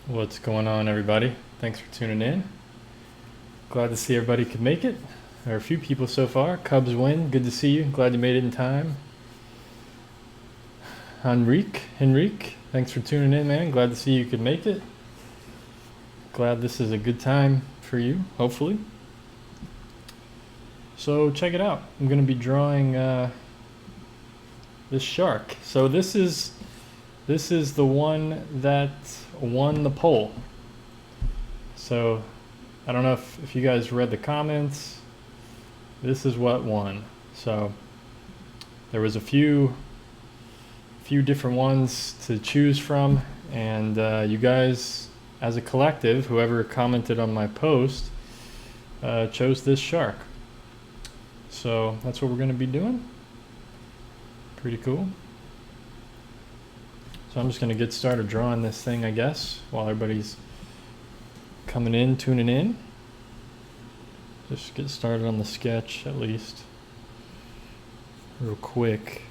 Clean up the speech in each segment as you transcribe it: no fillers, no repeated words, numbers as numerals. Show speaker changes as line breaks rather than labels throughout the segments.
What's going on, everybody? Thanks for tuning in. Glad to see everybody could make it. There are a few people so far. Cubs win. Good to see you. Glad you made it in time. Henrique, thanks for tuning in, man. Glad to see you could make it. Glad this is a good time for you, hopefully. So check it out. I'm going to be drawing this shark. So this is the one that won the poll. So I don't know if you guys read the comments. This is what won. So there was a few different ones to choose from, and you guys as a collective, whoever commented on my post, chose this shark. So that's what we're going to be doing. Pretty cool. So I'm just going to get started drawing this thing, I guess, while everybody's coming in, tuning in. Just get started on the sketch, at least, real quick.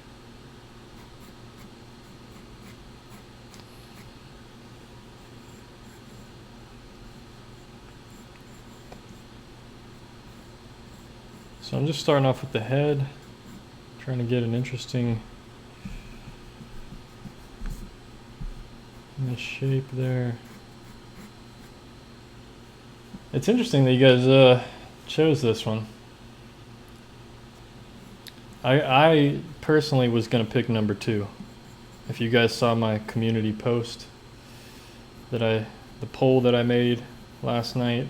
So I'm just starting off with the head, trying to get an interesting shape there. It's interesting that you guys chose this one. I personally was going to pick number 2. If you guys saw my community post the poll that I made last night,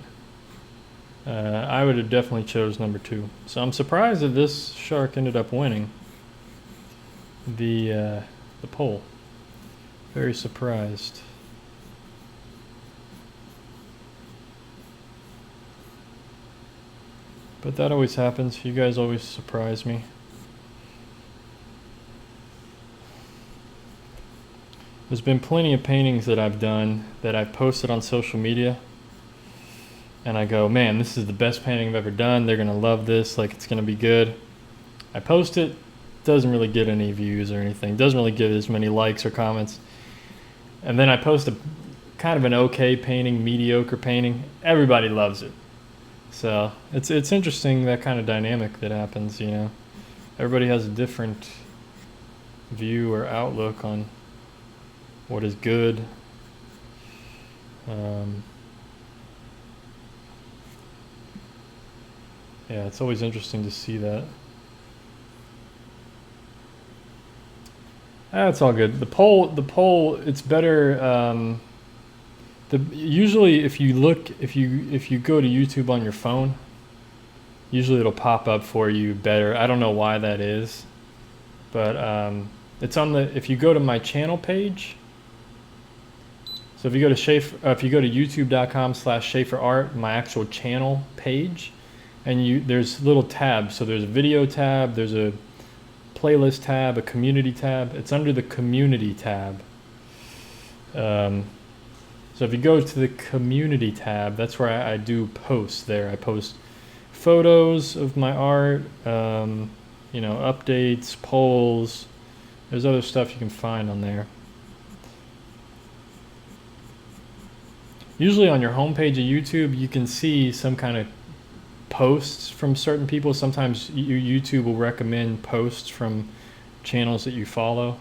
I would have definitely chose number 2. So I'm surprised that this shark ended up winning the poll. Very surprised. But that always happens. You guys always surprise me. There's been plenty of paintings that I've done that I've posted on social media, and I go, man, this is the best painting I've ever done. They're gonna love this, like it's gonna be good. I post it, doesn't really get any views or anything, doesn't really get as many likes or comments. And then I post a kind of an okay painting, mediocre painting, everybody loves it. So it's interesting, that kind of dynamic that happens, you know. Everybody has a different view or outlook on what is good. Yeah, it's always interesting to see that. It's all good. The poll, it's better. Usually, if you go to YouTube on your phone, usually it'll pop up for you better. I don't know why that is, but it's on the. If you go to my channel page, so if you go to youtube.com/SchaeferArt, my actual channel page, and there's little tabs. So there's a video tab, there's a playlist tab, a community tab. It's under the community tab. So if you go to the community tab, that's where I do posts there. I post photos of my art, updates, polls. There's other stuff you can find on there. Usually on your homepage of YouTube, you can see some kind of posts from certain people. Sometimes YouTube will recommend posts from channels that you follow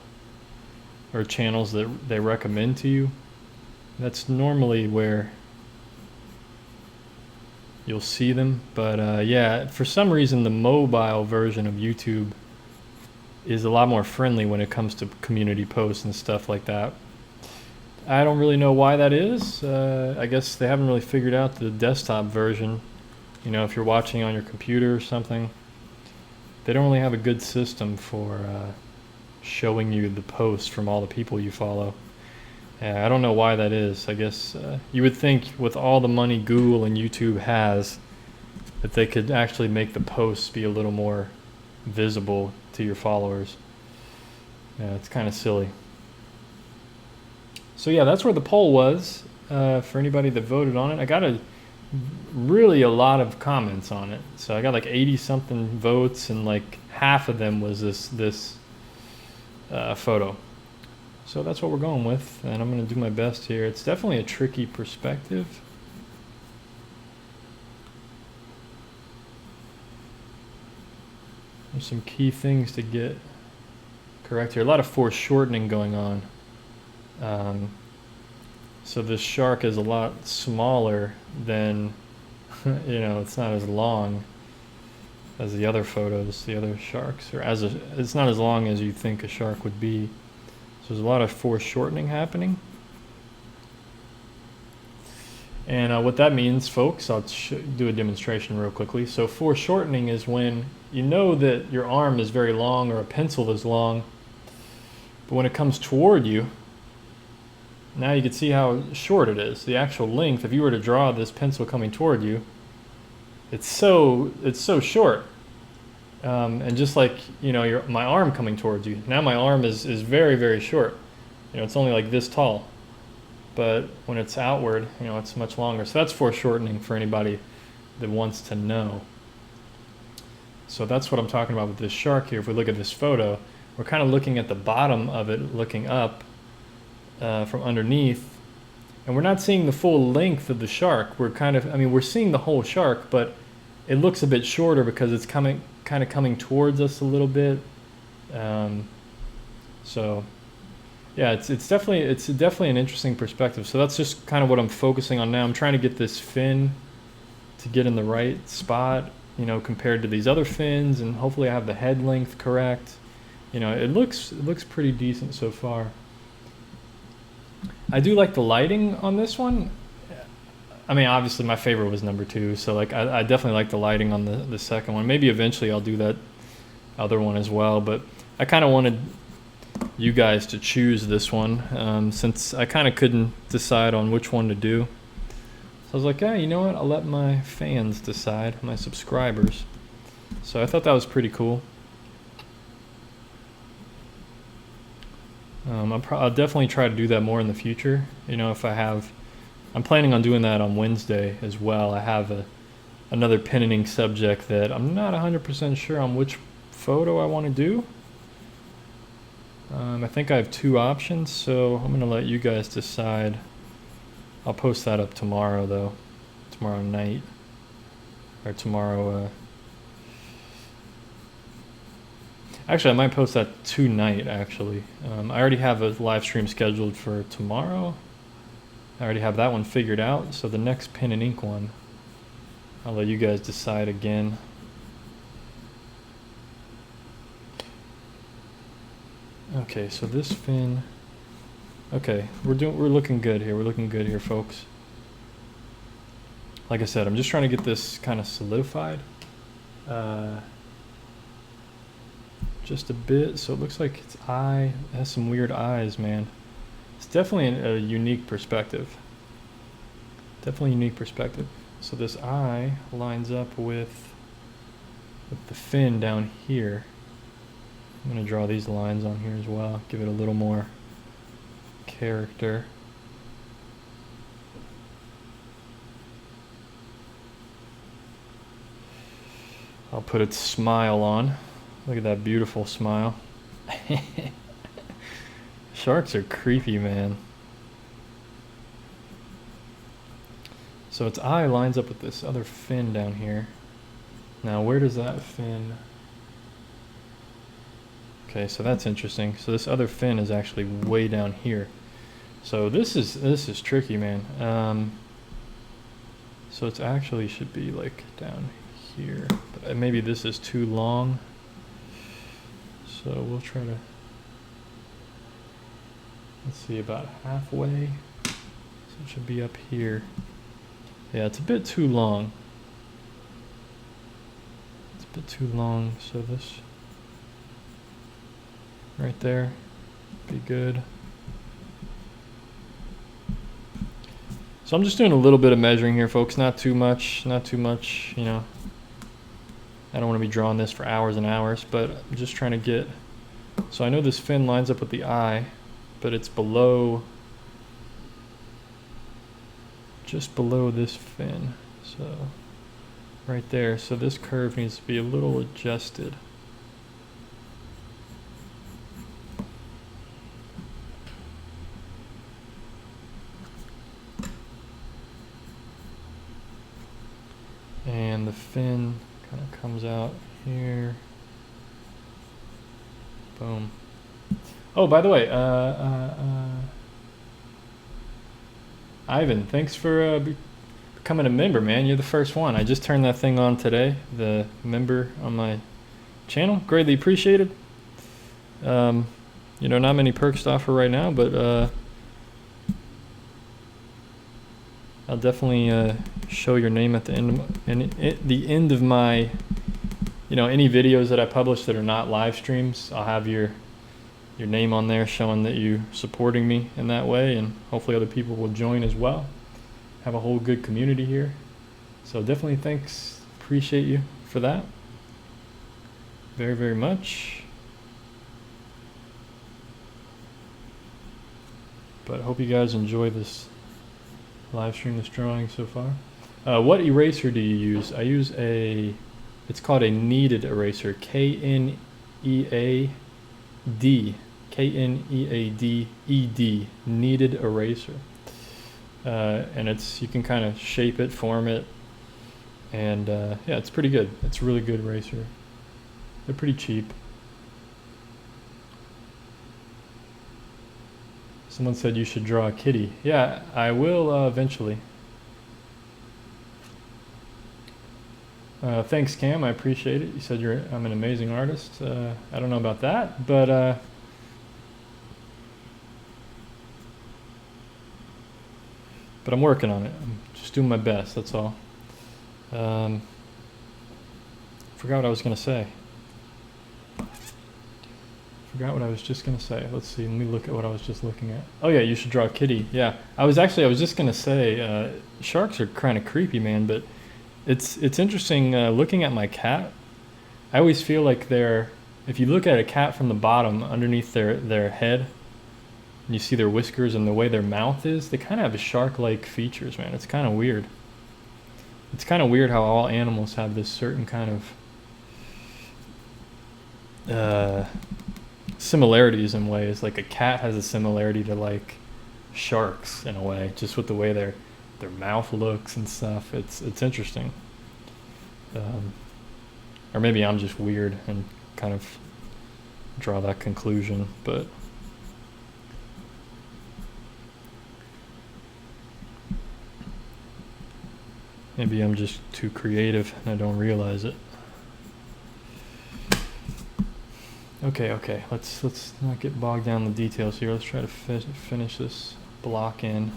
or channels that they recommend to you. That's normally where you'll see them. But yeah, for some reason the mobile version of YouTube is a lot more friendly when it comes to community posts and stuff like that. I don't really know why that is. I guess they haven't really figured out the desktop version. You know, if you're watching on your computer or something, they don't really have a good system for showing you the posts from all the people you follow. I don't know why that is. I guess you would think with all the money Google and YouTube has, that they could actually make the posts be a little more visible to your followers. Yeah, it's kind of silly. So yeah, that's where the poll was for anybody that voted on it. I got a lot of comments on it. So I got like 80 something votes, and like half of them was this photo. So that's what we're going with, and I'm going to do my best here. It's definitely a tricky perspective. There's some key things to get correct here. A lot of foreshortening going on. So this shark is a lot smaller than, you know, it's not as long as the other photos, the other sharks, or it's not as long as you think a shark would be. So there's a lot of foreshortening happening. And what that means, folks, I'll do a demonstration real quickly. So foreshortening is when you know that your arm is very long or a pencil is long, but when it comes toward you, now you can see how short it is. The actual length, if you were to draw this pencil coming toward you, it's so short. And just like, you know, my arm coming towards you, now my arm is very, very short. You know, it's only like this tall. But when it's outward, you know, it's much longer. So that's foreshortening for anybody that wants to know. So that's what I'm talking about with this shark here. If we look at this photo, we're kind of looking at the bottom of it, looking up from underneath. And we're not seeing the full length of the shark. We're kind of, I mean, we're seeing the whole shark, but it looks a bit shorter because it's kind of coming towards us a little bit. So yeah, it's definitely an interesting perspective. So that's just kind of what I'm focusing on now. I'm trying to get this fin to get in the right spot, you know, compared to these other fins, and hopefully I have the head length correct. You know, it looks pretty decent so far. I do like the lighting on this one. I mean, obviously my favorite was number 2, so like I definitely like the lighting on the second one. Maybe eventually I'll do that other one as well, but I kind of wanted you guys to choose this one since I kind of couldn't decide on which one to do. So I was like, you know what, I'll let my fans decide, my subscribers. So I thought that was pretty cool. I'll definitely try to do that more in the future. You know, if I'm planning on doing that on Wednesday as well. I have another pinning subject that I'm not 100% sure on which photo I want to do. I think I have 2 options, so I'm going to let you guys decide. I'll post that up tomorrow, though. Tomorrow night. Or tomorrow... Actually, I might post that tonight, actually. I already have a live stream scheduled for tomorrow. I already have that one figured out, so the next pen and ink one, I'll let you guys decide again. Okay, so this fin, okay, we're looking good here. We're looking good here, folks. Like I said, I'm just trying to get this kind of solidified. Just a bit, so it looks like its eye has some weird eyes, man. It's definitely a unique perspective. Definitely a unique perspective. So this eye lines up with the fin down here. I'm going to draw these lines on here as well, give it a little more character. I'll put its smile on. Look at that beautiful smile. Sharks are creepy, man. So its eye lines up with this other fin down here. Now, where does that fin... Okay, so that's interesting. So this other fin is actually way down here. So this is tricky, man. So it's actually should be like down here. But maybe this is too long. So we'll try to, let's see, about halfway. So it should be up here. Yeah, it's a bit too long. It's a bit too long, so this right there be good. So I'm just doing a little bit of measuring here, folks, not too much, you know. I don't want to be drawing this for hours and hours, but I'm just trying to get, so I know this fin lines up with the eye, but it's below, just below this fin, so right there. So this curve needs to be a little adjusted. fin kind of comes out here. Boom. Oh, by the way, Ivan, thanks for becoming a member, man. You're the first one. I just turned that thing on today, the member on my channel. Greatly appreciated. You know, not many perks to offer right now, but I'll definitely show your name at the end of my, you know, any videos that I publish that are not live streams. I'll have your name on there showing that you're supporting me in that way, and hopefully other people will join as well. Have a whole good community here. So definitely thanks, appreciate you for that. Very, very much. But I hope you guys enjoy this live stream, this drawing so far. What eraser do you use? I use it's called a kneaded eraser, K-N-E-A-D. K-N-E-A-D-E-D, kneaded eraser. And you can kind of shape it, form it, and yeah, it's pretty good. It's a really good eraser. They're pretty cheap. Someone said you should draw a kitty. Yeah, I will eventually. Thanks, Cam. I appreciate it. You said I'm an amazing artist. I don't know about that, but I'm working on it. I'm just doing my best. That's all. Forgot what I was gonna say. Forgot what I was just gonna say. Let's see. Let me look at what I was just looking at. Oh yeah, you should draw a kitty. Yeah, I was just gonna say sharks are kind of creepy, man. But it's interesting looking at my cat. I always feel like if you look at a cat from the bottom underneath their head, and you see their whiskers and the way their mouth is, they kind of have shark-like features, man. It's kind of weird. It's kind of weird how all animals have this certain kind of similarities in ways. Like a cat has a similarity to like sharks in a way, just with the way their mouth looks and stuff. It's interesting. Or maybe I'm just weird and kind of draw that conclusion, but maybe I'm just too creative and I don't realize it. Okay, let's not get bogged down in the details here. Let's try to finish this block in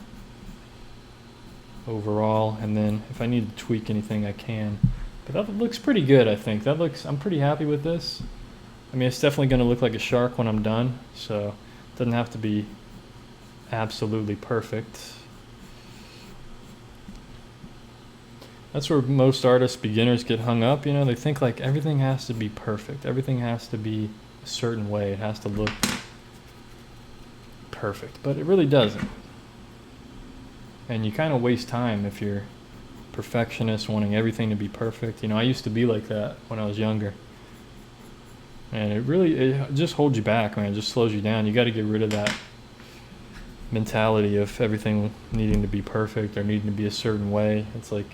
overall, and then if I need to tweak anything I can. But that looks pretty good, I think. I'm pretty happy with this. I mean, it's definitely going to look like a shark when I'm done, so it doesn't have to be absolutely perfect. That's where most artists, beginners, get hung up. You know, they think like everything has to be perfect. Everything has to be a certain way. It has to look perfect, but it really doesn't. And you kind of waste time if you're perfectionist, wanting everything to be perfect. You know, I used to be like that when I was younger. And it just holds you back, man. It just slows you down. You got to get rid of that mentality of everything needing to be perfect or needing to be a certain way. It's like,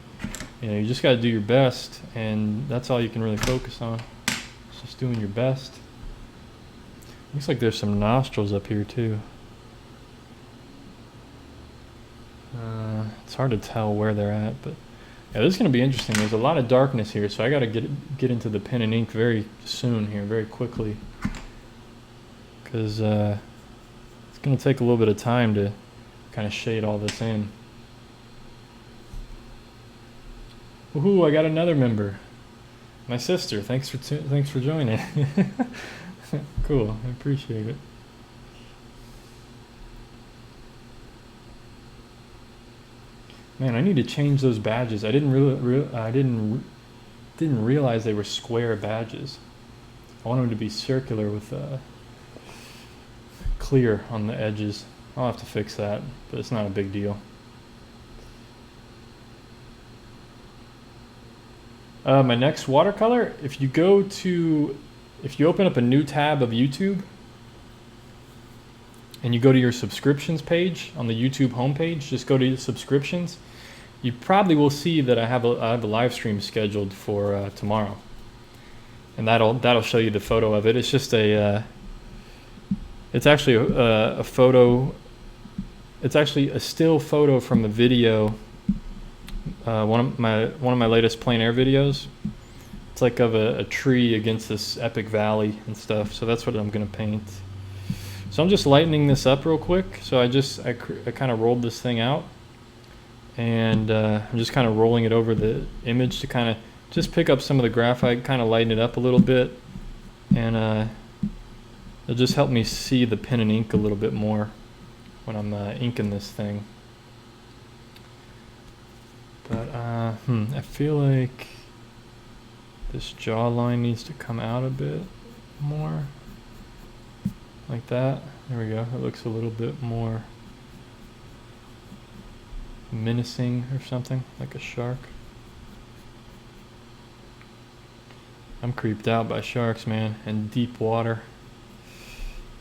you know, you just got to do your best, and that's all you can really focus on. It's just doing your best. Looks like there's some nostrils up here too. It's hard to tell where they're at, but yeah, this is going to be interesting. There's a lot of darkness here, so I got to get into the pen and ink very soon here, very quickly, because it's going to take a little bit of time to kind of shade all this in. Woohoo! I got another member, my sister. Thanks for joining. Cool, I appreciate it. Man, I need to change those badges. I didn't realize they were square badges. I want them to be circular with clear on the edges. I'll have to fix that, but it's not a big deal. My next watercolor, if you open up a new tab of YouTube and you go to your subscriptions page on the YouTube homepage, just go to your subscriptions you probably will see that I have a live stream scheduled for tomorrow, and that'll show you the photo of it. It's just it's actually a photo. It's actually a still photo from a video. One of my latest plein air videos. It's like of a tree against this epic valley and stuff. So that's what I'm gonna paint. So I'm just lightening this up real quick. So I kind of rolled this thing out, and I'm just kind of rolling it over the image to kind of just pick up some of the graphite, kind of lighten it up a little bit, and it'll just help me see the pen and ink a little bit more when I'm inking this thing. But I feel like this jawline needs to come out a bit more, like that. There we go. It looks a little bit more menacing or something, like a shark. I'm creeped out by sharks, man, and deep water.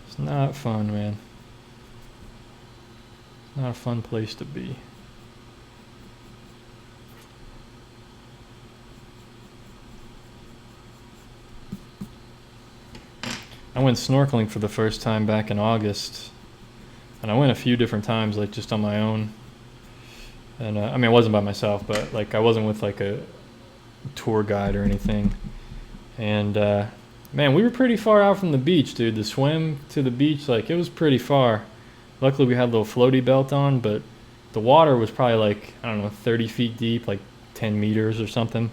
It's not fun, man. Not a fun place to be. I went snorkeling for the first time back in August, and I went a few different times, like just on my own. And I mean, I wasn't by myself, but like I wasn't with like a tour guide or anything. And man, we were pretty far out from the beach, dude. The swim to the beach, like it was pretty far. Luckily we had a little floaty belt on, but the water was probably like, I don't know, 30 feet deep, like 10 meters or something.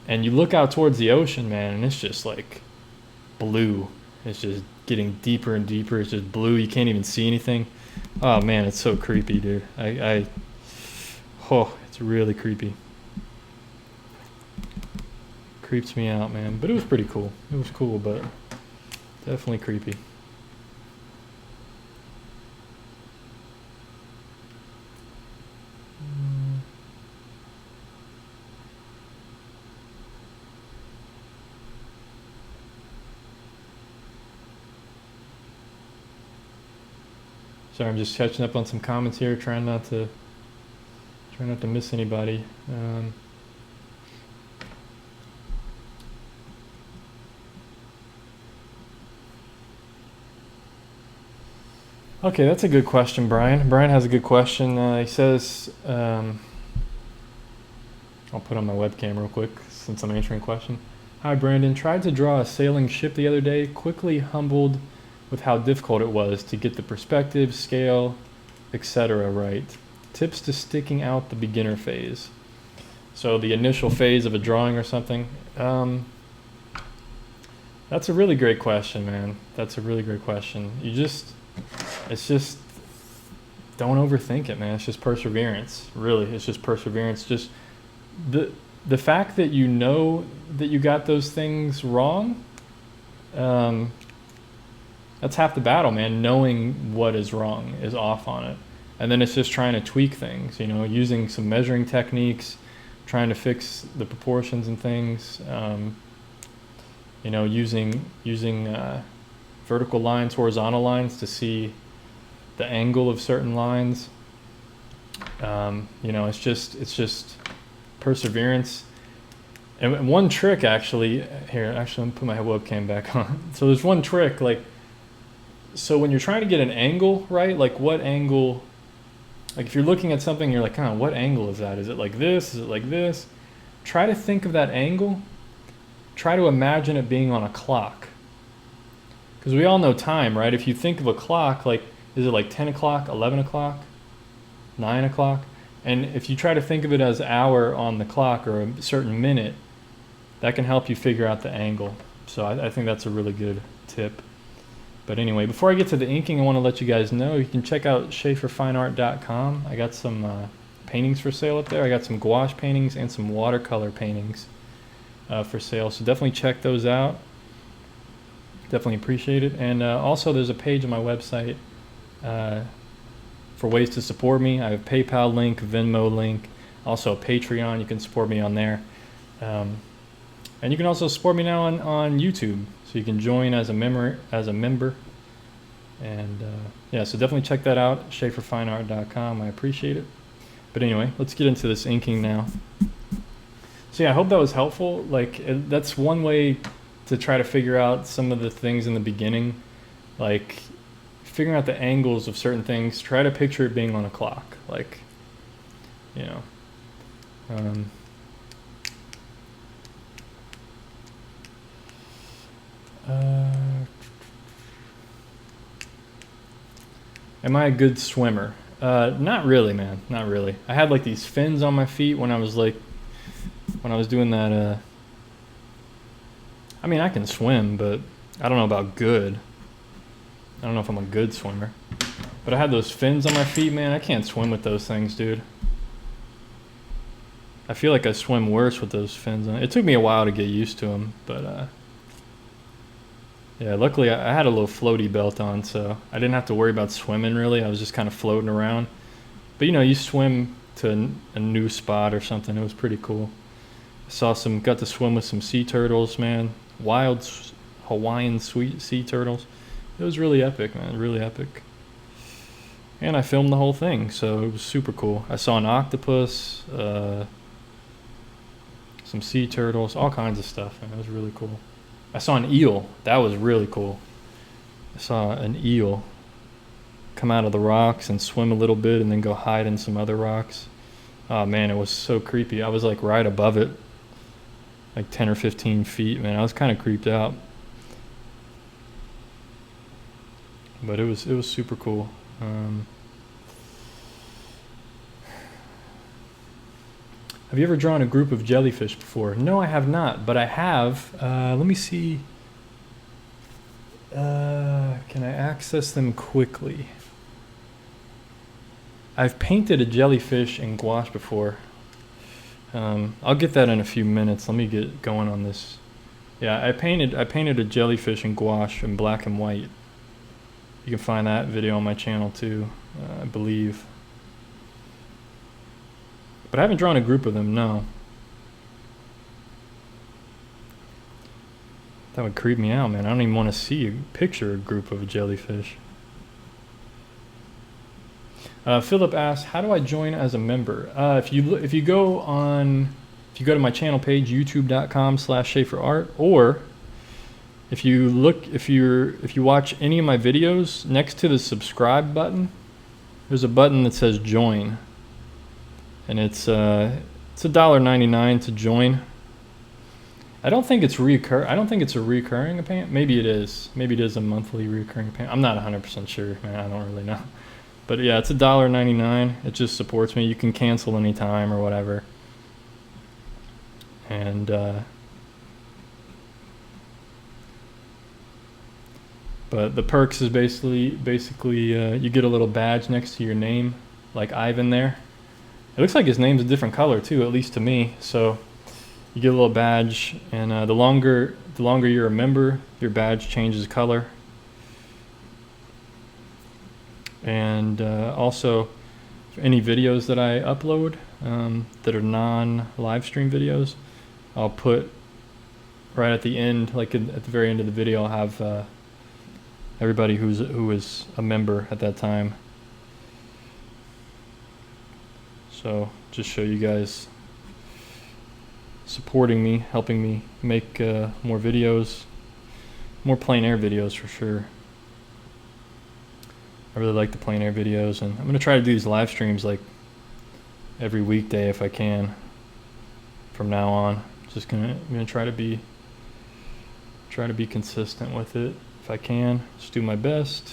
And you look out towards the ocean, man, and it's just like blue. It's just getting deeper and deeper. It's just blue. You can't even see anything. Oh man, it's so creepy, dude. Oh, it's really creepy. Creeps me out, man. But it was pretty cool. It was cool, but definitely creepy. Sorry, I'm just catching up on some comments here, trying not to miss anybody. Okay, that's a good question, Brian. Brian has a good question. He says, I'll put on my webcam real quick since I'm answering a question. Hi, Brandon. Tried to draw a sailing ship the other day, quickly humbled with how difficult it was to get the perspective, scale, etc. right. Tips to sticking out the beginner phase. So the initial phase of a drawing or something. That's a really great question, man. That's a really great question. It's just, don't overthink it, man. It's just perseverance. Really, it's just perseverance. Just the fact that you know that you got those things wrong, that's half the battle, man. Knowing what is wrong, is off on it. And then it's just trying to tweak things, you know, using some measuring techniques, trying to fix the proportions and things, you know, using vertical lines, horizontal lines to see the angle of certain lines. You know, it's just perseverance. And one trick actually, here, actually I'm gonna put my webcam back on. So there's one trick, like, so when you're trying to get an angle, right? Like what angle, like if you're looking at something, you're like, what angle is that? Is it like this? Is it like this? Try to think of that angle. Try to imagine it being on a clock. Because we all know time, right? If you think of a clock, like, is it like 10 o'clock, 11 o'clock, 9 o'clock? And if you try to think of it as hour on the clock or a certain minute, that can help you figure out the angle. So I think that's a really good tip. But anyway, before I get to the inking, I want to let you guys know you can check out SchaeferFineArt.com. I got some paintings for sale up there. I got some gouache paintings and some watercolor paintings for sale. So definitely check those out. Definitely appreciate it. And also there's a page on my website for ways to support me. I have a PayPal link, Venmo link, also a Patreon. You can support me on there. And you can also support me now on YouTube. So you can join as a member. And yeah, so definitely check that out, SchaeferFineArt.com. I appreciate it. But anyway, let's get into this inking now. So yeah, I hope that was helpful. Like, that's one way to try to figure out some of the things in the beginning. Like, figuring out the angles of certain things. Try to picture it being on a clock. Like, you know. Am I a good swimmer? Not really, man. Not really. I had like these fins on my feet when I was doing that. I mean, I can swim, but I don't know about good. I don't know if I'm a good swimmer. But I had those fins on my feet, man. I can't swim with those things, dude. I feel like I swim worse with those fins on. It took me a while to get used to them, but yeah, luckily I had a little floaty belt on, so I didn't have to worry about swimming really. I was just kind of floating around. But you know, you swim to a new spot or something. It was pretty cool. Got to swim with some sea turtles, man. Wild Hawaiian sweet sea turtles. It was really epic, man. Really epic. And I filmed the whole thing, so it was super cool. I saw an octopus, some sea turtles, all kinds of stuff, and it was really cool. I saw an eel. That was really cool. I saw an eel come out of the rocks and swim a little bit and then go hide in some other rocks. Oh man, it was so creepy. I was like right above it, like 10 or 15 feet, man. I was kind of creeped out. But it was super cool. Have you ever drawn a group of jellyfish before? No, I have not, but I have. Let me see. Can I access them quickly? I've painted a jellyfish in gouache before. I'll get that in a few minutes. Let me get going on this. Yeah, I painted a jellyfish in gouache in black and white. You can find that video on my channel too, I believe. But I haven't drawn a group of them, no. That would creep me out, man. I don't even want to picture a group of a jellyfish. Philip asks, how do I join as a member? If you go to my channel page, youtube.com/SchaeferArt, or if you watch any of my videos, next to the subscribe button, there's a button that says join. And it's $1.99 to join. I don't think it's a recurring payment. Maybe it is. Maybe it is a monthly recurring payment. I'm not 100% sure, man. I don't really know. But yeah, it's $1.99. It just supports me. You can cancel anytime or whatever. And but the perks is basically you get a little badge next to your name, like Ivan there. It looks like his name's a different color too, at least to me. So you get a little badge, and the longer you're a member, your badge changes color. And also, any videos that I upload that are non-LiveStream videos, I'll put right at the end, like at the very end of the video, I'll have everybody who is a member at that time. So just show you guys supporting me, helping me make more videos, more plein air videos for sure. I really like the plein air videos, and I'm gonna try to do these live streams like every weekday if I can from now on. I'm gonna try to be consistent with it if I can. Just do my best.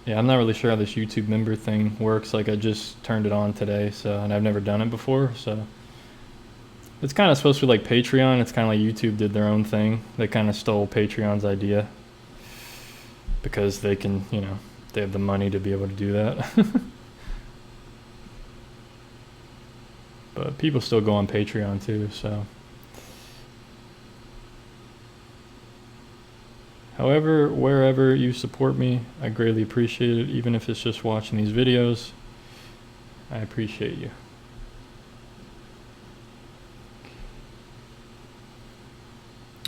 Yeah, I'm not really sure how this YouTube member thing works. Like, I just turned it on today, and I've never done it before, so it's kind of supposed to be like Patreon. It's kind of like YouTube did their own thing. They kind of stole Patreon's idea because they can, they have the money to be able to do that. But people still go on Patreon too, so. However, wherever you support me, I greatly appreciate it. Even if it's just watching these videos, I appreciate you.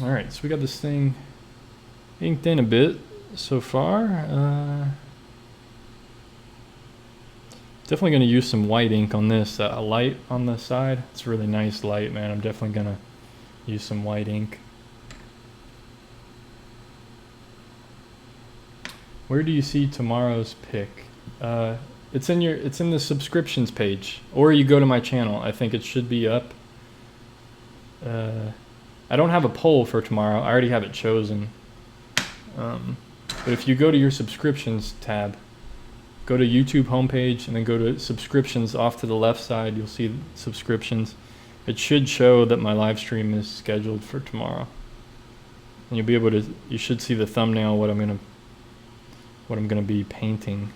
All right, so we got this thing inked in a bit so far. Definitely going to use some white ink on this, a light on the side. It's a really nice light, man. I'm definitely going to use some white ink. Where do you see tomorrow's pick? It's in the subscriptions page, or you go to my channel. I think it should be up. I don't have a poll for tomorrow. I already have it chosen. But if you go to your subscriptions tab, go to YouTube homepage and then go to subscriptions off to the left side, you'll see subscriptions. It should show that my live stream is scheduled for tomorrow. And you'll be able to, you should see the thumbnail, what I'm gonna be painting.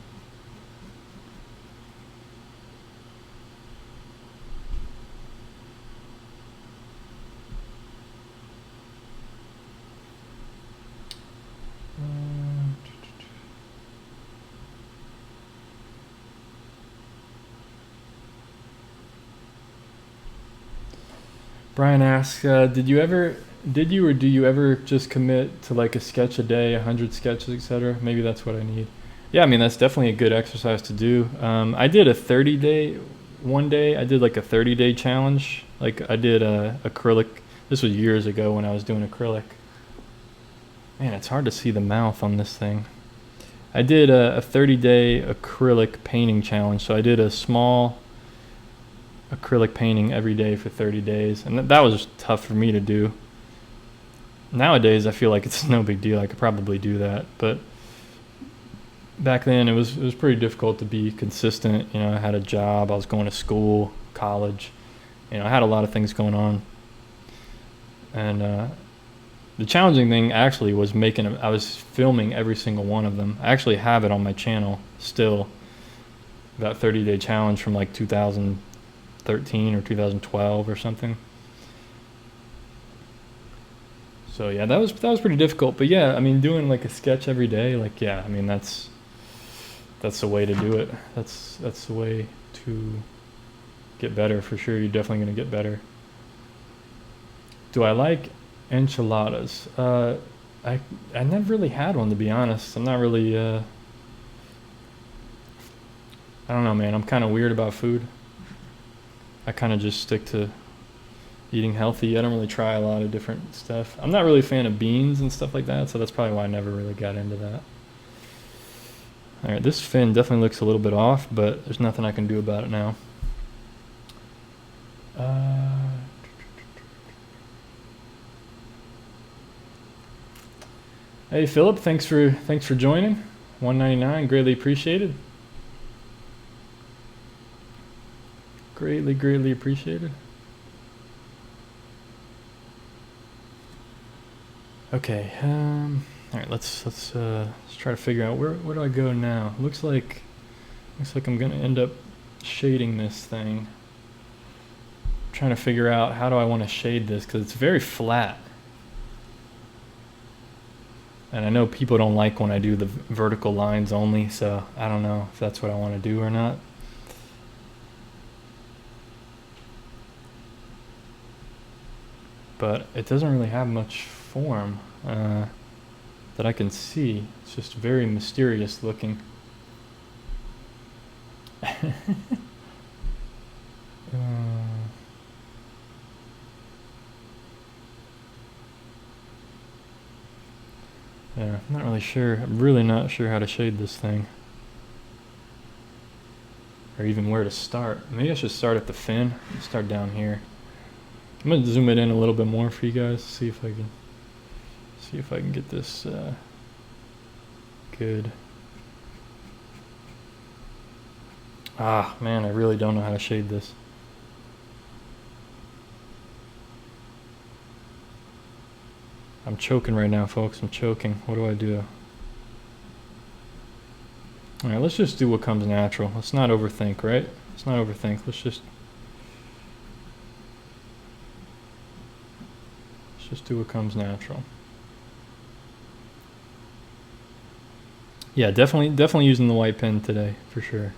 Brian asks, do you ever just commit to like a sketch a day, 100 sketches, etc.? Maybe that's what I need. Yeah, I mean, that's definitely a good exercise to do. I did a 30-day, one day, I did like a 30-day challenge. Like I did acrylic. This was years ago when I was doing acrylic. Man, it's hard to see the mouth on this thing. I did a 30-day acrylic painting challenge. So I did a small acrylic painting every day for 30 days. And that was tough for me to do. Nowadays, I feel like it's no big deal. I could probably do that. But back then, it was pretty difficult to be consistent. You know, I had a job. I was going to school, college. You know, I had a lot of things going on. And the challenging thing actually was I was filming every single one of them. I actually have it on my channel still. That 30-day challenge from like 2013 or 2012 or something. So yeah, that was pretty difficult. But yeah, I mean, doing like a sketch every day, like yeah, I mean that's the way to do it. That's the way to get better for sure. You're definitely gonna get better. Do I like enchiladas? I never really had one, to be honest. I'm not really I don't know, man. I'm kind of weird about food. I kind of just stick to eating healthy. I don't really try a lot of different stuff. I'm not really a fan of beans and stuff like that, so that's probably why I never really got into that. All right, this fin definitely looks a little bit off, but there's nothing I can do about it now. Hey Philip, thanks for joining. $1.99, greatly appreciated. Greatly appreciated. Okay, all right, let's try to figure out where do I go now. Looks like I'm gonna end up shading this thing. I'm trying to figure out how do I want to shade this because it's very flat. And I know people don't like when I do the vertical lines only, so I don't know if that's what I want to do or not. But it doesn't really have much form that I can see. It's just very mysterious looking. Yeah, I'm not really sure. I'm really not sure how to shade this thing. Or even where to start. Maybe I should start at the fin. Start down here. I'm gonna zoom it in a little bit more for you guys. See if I can get this good. Ah, man, I really don't know how to shade this. I'm choking right now, folks. I'm choking. What do I do? All right, let's just do what comes natural. Let's not overthink, right? Let's not overthink. Let's just do what comes natural. Yeah, definitely using the white pen today, for sure.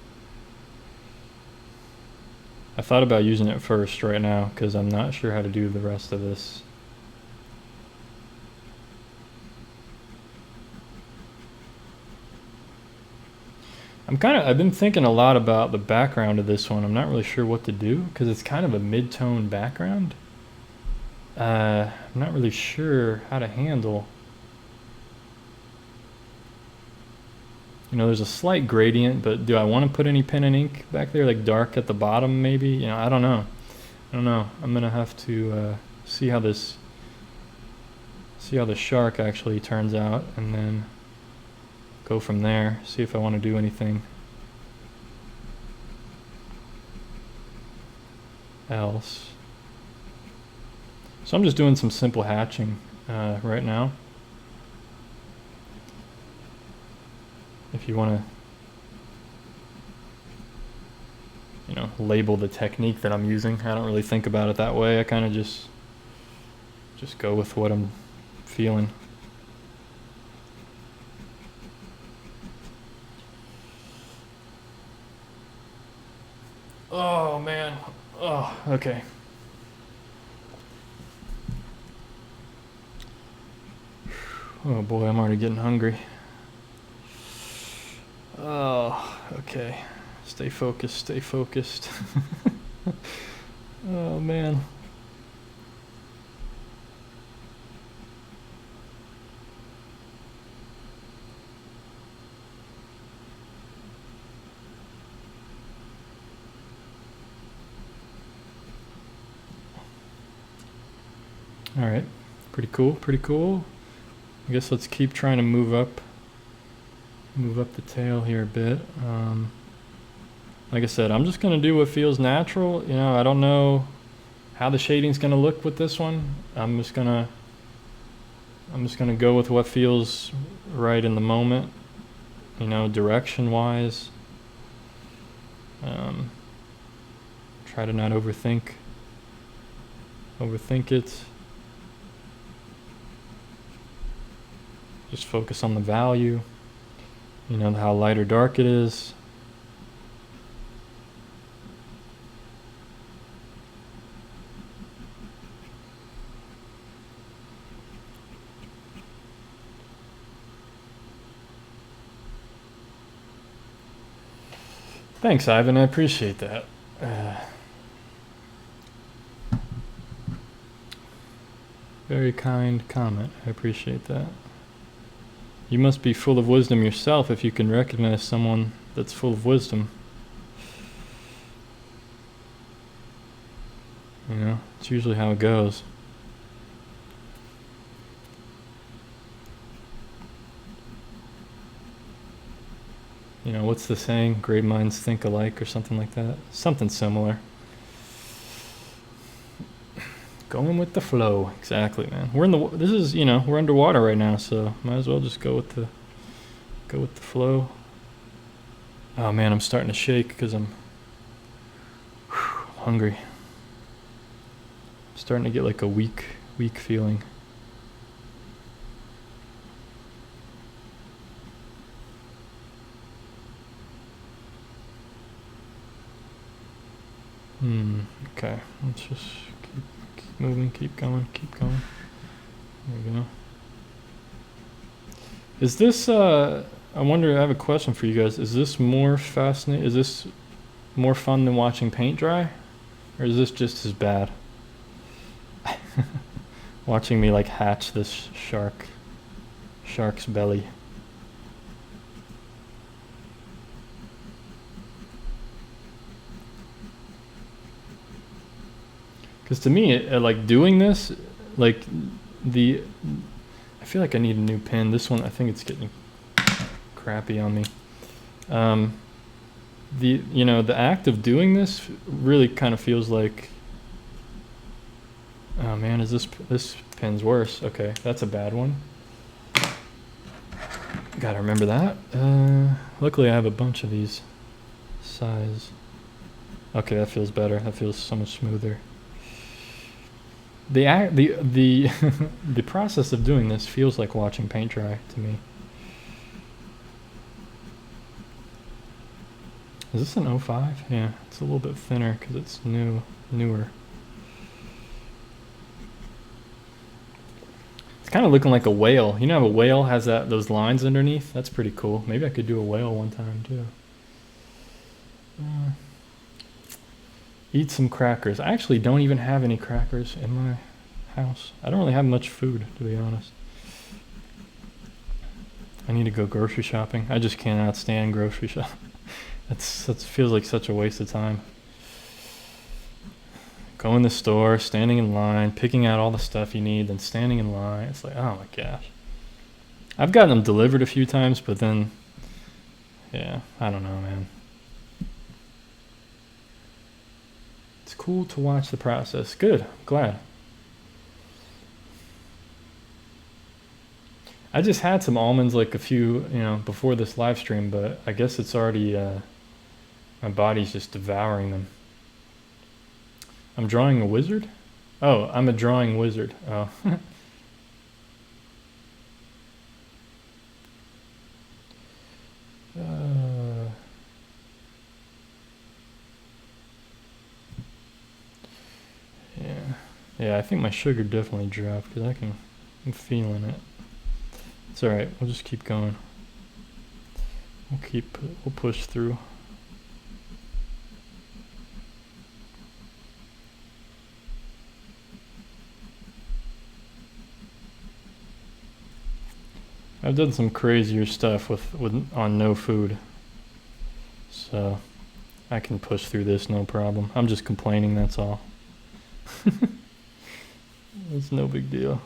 I thought about using it first right now, because I'm not sure how to do the rest of this. I've been thinking a lot about the background of this one. I'm not really sure what to do, because it's kind of a mid-tone background. I'm not really sure how to handle. You know, there's a slight gradient, but do I want to put any pen and ink back there, like dark at the bottom maybe? You know, I don't know. I'm gonna have to see how the shark actually turns out, and then go from there, see if I want to do anything else. So I'm just doing some simple hatching right now. If you want to, you know, label the technique that I'm using, I don't really think about it that way. I kind of just go with what I'm feeling. Oh man. Oh, okay. Oh boy, I'm already getting hungry. Oh, okay. Stay focused, stay focused. Oh man. All right, pretty cool, pretty cool. I guess let's keep trying to move up the tail here a bit. Like I said, I'm just gonna do what feels natural. You know, I don't know how the shading's gonna look with this one. I'm just gonna go with what feels right in the moment, you know, direction wise. Try to not overthink it. Just focus on the value, you know, how light or dark it is. Thanks, Ivan, I appreciate that. Very kind comment, I appreciate that. You must be full of wisdom yourself if you can recognize someone that's full of wisdom. You know, it's usually how it goes. You know, what's the saying? Great minds think alike, or something like that. Something similar. Going with the flow, exactly, man. We're underwater right now, so might as well just go with the flow. Oh man, I'm starting to shake because I'm hungry. I'm starting to get like a weak feeling. Okay, let's just keep moving, keep going. There we go. Is this, I wonder, I have a question for you guys. Is this more fascinating? Is this more fun than watching paint dry? Or is this just as bad? Watching me like hatch this shark's belly. Because to me, like doing this, like I feel like I need a new pen. This one, I think it's getting crappy on me. The act of doing this really kind of feels like, oh man, this pen's worse. Okay, that's a bad one. Gotta remember that. Luckily I have a bunch of these size. Okay, that feels better. That feels so much smoother. The process of doing this feels like watching paint dry to me. Is this an 05? Yeah, it's a little bit thinner because it's newer. It's kind of looking like a whale. You know how a whale has those lines underneath? That's pretty cool. Maybe I could do a whale one time too. Eat some crackers. I actually don't even have any crackers in my house. I don't really have much food, to be honest. I need to go grocery shopping. I just cannot stand grocery shopping. That feels like such a waste of time. Go in the store, standing in line, picking out all the stuff you need, then standing in line. It's like, oh my gosh. I've gotten them delivered a few times, but then, yeah, I don't know, man. It's cool to watch the process. Good, I'm glad. I just had some almonds like a few, before this live stream, but I guess it's already, my body's just devouring them. I'm drawing a wizard? Oh, I'm a drawing wizard. Oh. Yeah, I think my sugar definitely dropped because I'm feeling it. It's all right. We'll just keep going. We'll push through. I've done some crazier stuff on no food, so I can push through this no problem. I'm just complaining, that's all. It's no big deal.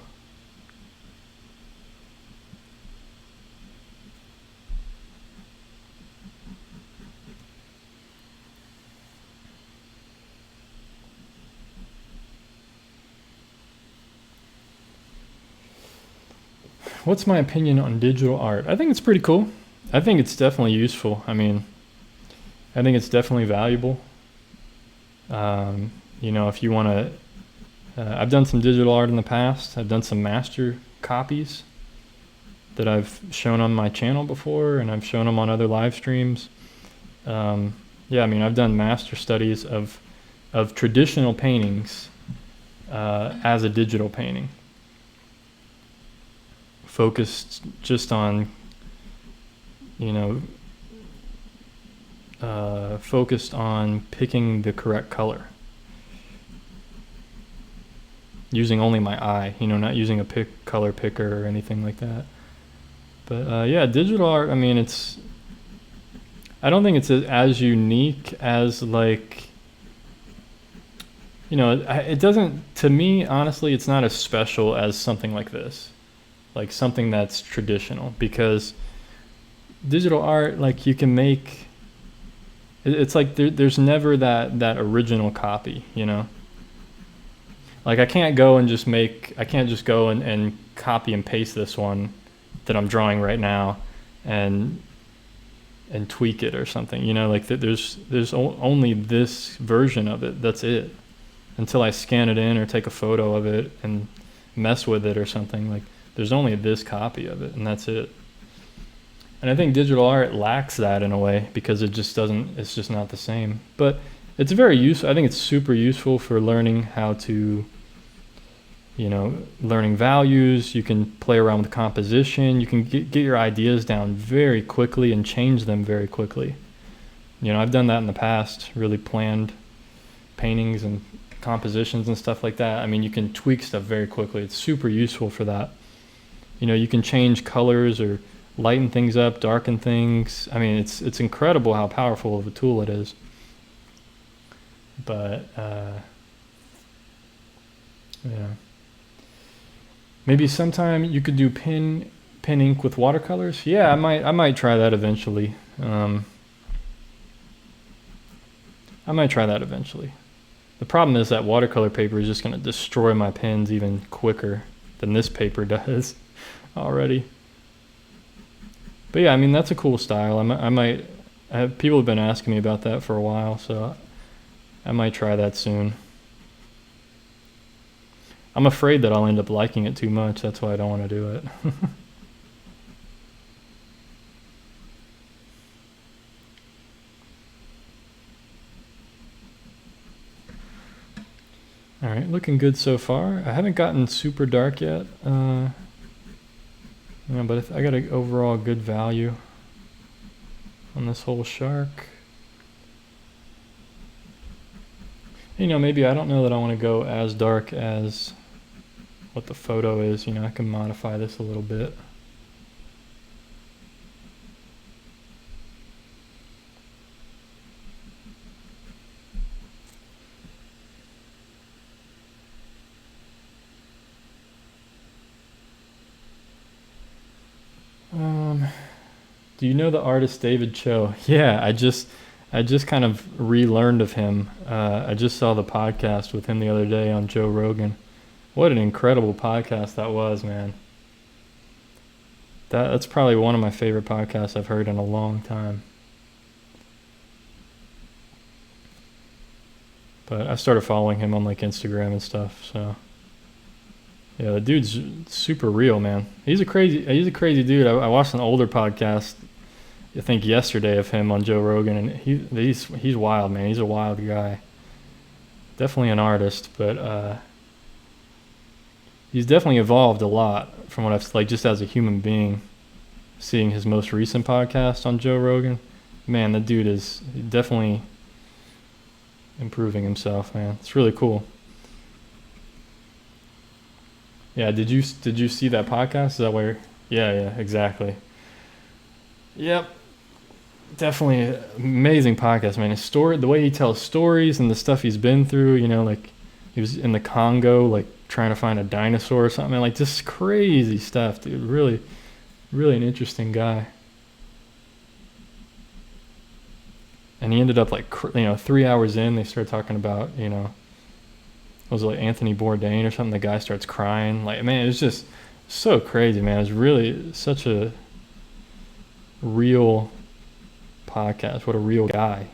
What's my opinion on digital art? I think it's pretty cool. I think it's definitely useful. I mean, I think it's definitely valuable. If you want to, I've done some digital art in the past. I've done some master copies that I've shown on my channel before, and I've shown them on other live streams. I've done master studies of traditional paintings as a digital painting, focused just on, focused on picking the correct color. Using only my eye, not using a color picker or anything like that. But digital art, I mean, I don't think it's as unique as it doesn't, to me, honestly, it's not as special as something like this. Like something that's traditional, because digital art, like you can make, it's like there's never that original copy, Like I can't just go and copy and paste this one that I'm drawing right now and tweak it or something, like there's only this version of it, that's it, until I scan it in or take a photo of it and mess with it or something. Like there's only this copy of it and that's it. And I think digital art lacks that in a way, because it's just not the same. But it's very useful. I think it's super useful for learning how to, learning values. You can play around with composition. You can get your ideas down very quickly and change them very quickly. I've done that in the past, really planned paintings and compositions and stuff like that. I mean, you can tweak stuff very quickly. It's super useful for that. You can change colors or lighten things up, darken things. I mean, it's incredible how powerful of a tool it is. But maybe sometime you could do pen ink with watercolors. Yeah, I might try that eventually. I might try that eventually. The problem is that watercolor paper is just going to destroy my pens even quicker than this paper does already. But yeah, I mean, that's a cool style. People have been asking me about that for a while, so I might try that soon. I'm afraid that I'll end up liking it too much. That's why I don't want to do it. right, looking good so far. I haven't gotten super dark yet, but I got an overall good value on this whole shark. Maybe I don't know that I want to go as dark as what the photo is. I can modify this a little bit. Do you know the artist David Cho? Yeah, I just kind of relearned of him. I just saw the podcast with him the other day on Joe Rogan. What an incredible podcast that was, man. That's probably one of my favorite podcasts I've heard in a long time. But I started following him on like Instagram and stuff, so yeah, the dude's super real, man. He's a crazy dude. I watched an older podcast, I think yesterday, of him on Joe Rogan, and he's wild, man. He's a wild guy. Definitely an artist, but he's definitely evolved a lot from what I've just as a human being. Seeing his most recent podcast on Joe Rogan, man, the dude is definitely improving himself, man. It's really cool. Yeah, did you see that podcast? Is that where? Yeah, exactly. Yep. Definitely amazing podcast, man. His story, the way he tells stories and the stuff he's been through, like he was in the Congo, like trying to find a dinosaur or something, like just crazy stuff, dude. Really, really an interesting guy. And he ended up 3 hours in, they started talking about, was it like Anthony Bourdain or something? The guy starts crying. Like, man, it's just so crazy, man. It's really such a real podcast. What a real guy,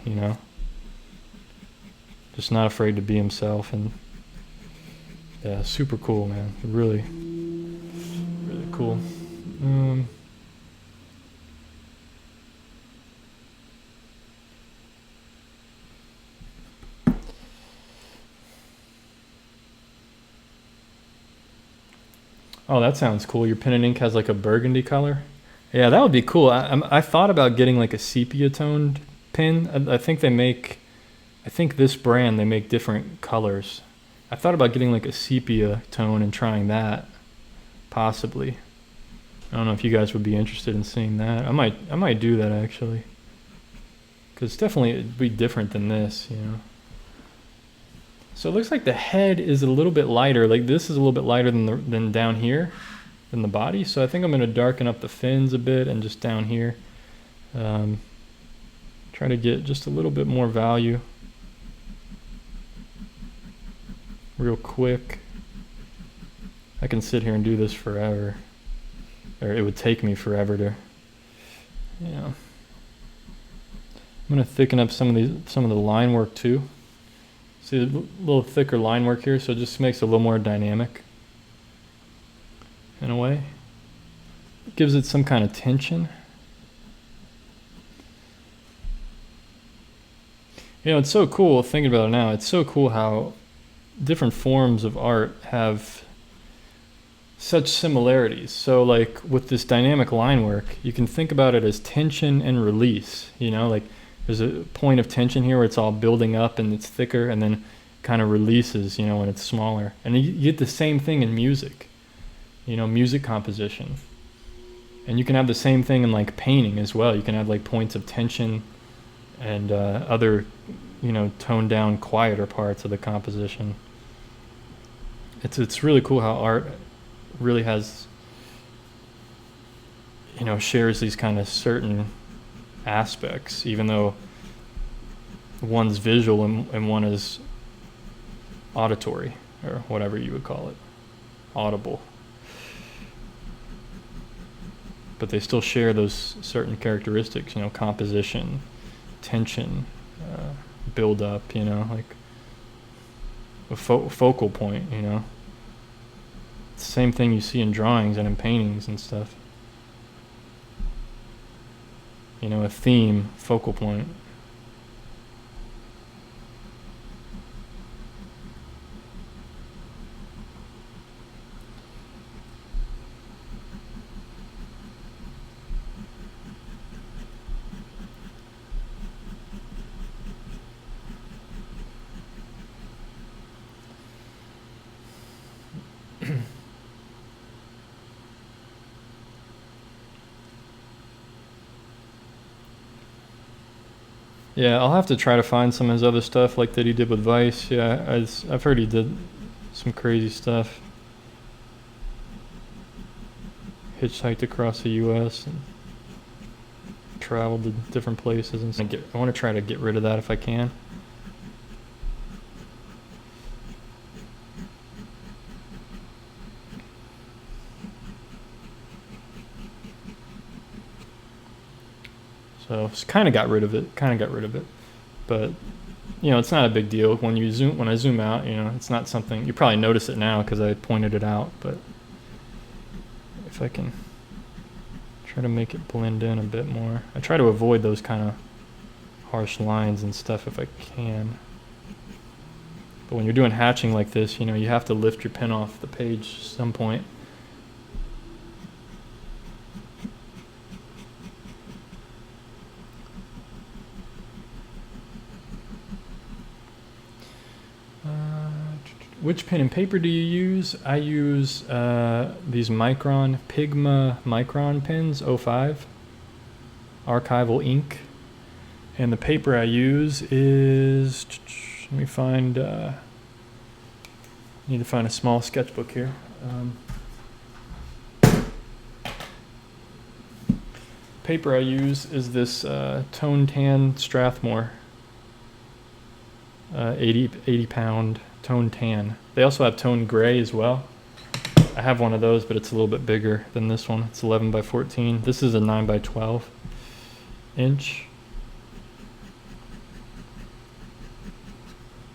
Just not afraid to be himself, and yeah, super cool, man. Really, really cool. Oh, that sounds cool. Your pen and ink has like a burgundy color. Yeah, that would be cool. I thought about getting like a sepia toned pen. I think this brand, they make different colors. I thought about getting like a sepia tone and trying that, possibly. I don't know if you guys would be interested in seeing that. I might do that actually, because definitely it'd be different than this, So it looks like the head is a little bit lighter. Like this is a little bit lighter than down here, than the body. So I think I'm going to darken up the fins a bit and just down here. Try to get just a little bit more value. Real quick. I can sit here and do this forever. Or it would take me forever to, I'm going to thicken up some of the line work too. See a little thicker line work here, so it just makes it a little more dynamic in a way. It gives it some kind of tension. It's so cool thinking about it now. It's so cool how different forms of art have such similarities. So like with this dynamic line work, you can think about it as tension and release, like there's a point of tension here where it's all building up and it's thicker, and then kind of releases, when it's smaller. And you get the same thing in music, music composition. And you can have the same thing in like painting as well. You can have like points of tension and other, toned down, quieter parts of the composition. It's really cool how art really has, shares these kind of certain aspects, even though one's visual and one is auditory, or whatever you would call it, audible. But they still share those certain characteristics, composition, tension, build up, like a focal point, It's the same thing you see in drawings and in paintings and stuff. A theme, focal point. Yeah, I'll have to try to find some of his other stuff like that he did with Vice. Yeah, I've heard he did some crazy stuff. Hitchhiked across the U.S. and traveled to different places, and I want to try to get rid of that if I can. So just kind of got rid of it. But you know, it's not a big deal when I zoom out. You know, it's not something you probably notice it now because I pointed it out. But if I can try to make it blend in a bit more, I try to avoid those kind of harsh lines and stuff if I can. But when you're doing hatching like this, you know, you have to lift your pen off the page at some point. Which pen and paper do you use? I use these Micron, Pigma Micron pens, 05, archival ink. And the paper I use is, let me find, need to find a small sketchbook here. Paper I use is this Tone Tan Strathmore, 80 pound Tone Tan. They also have Tone Gray as well. I have one of those, but it's a little bit bigger than this one. It's 11 by 14. This is a 9 by 12 inch.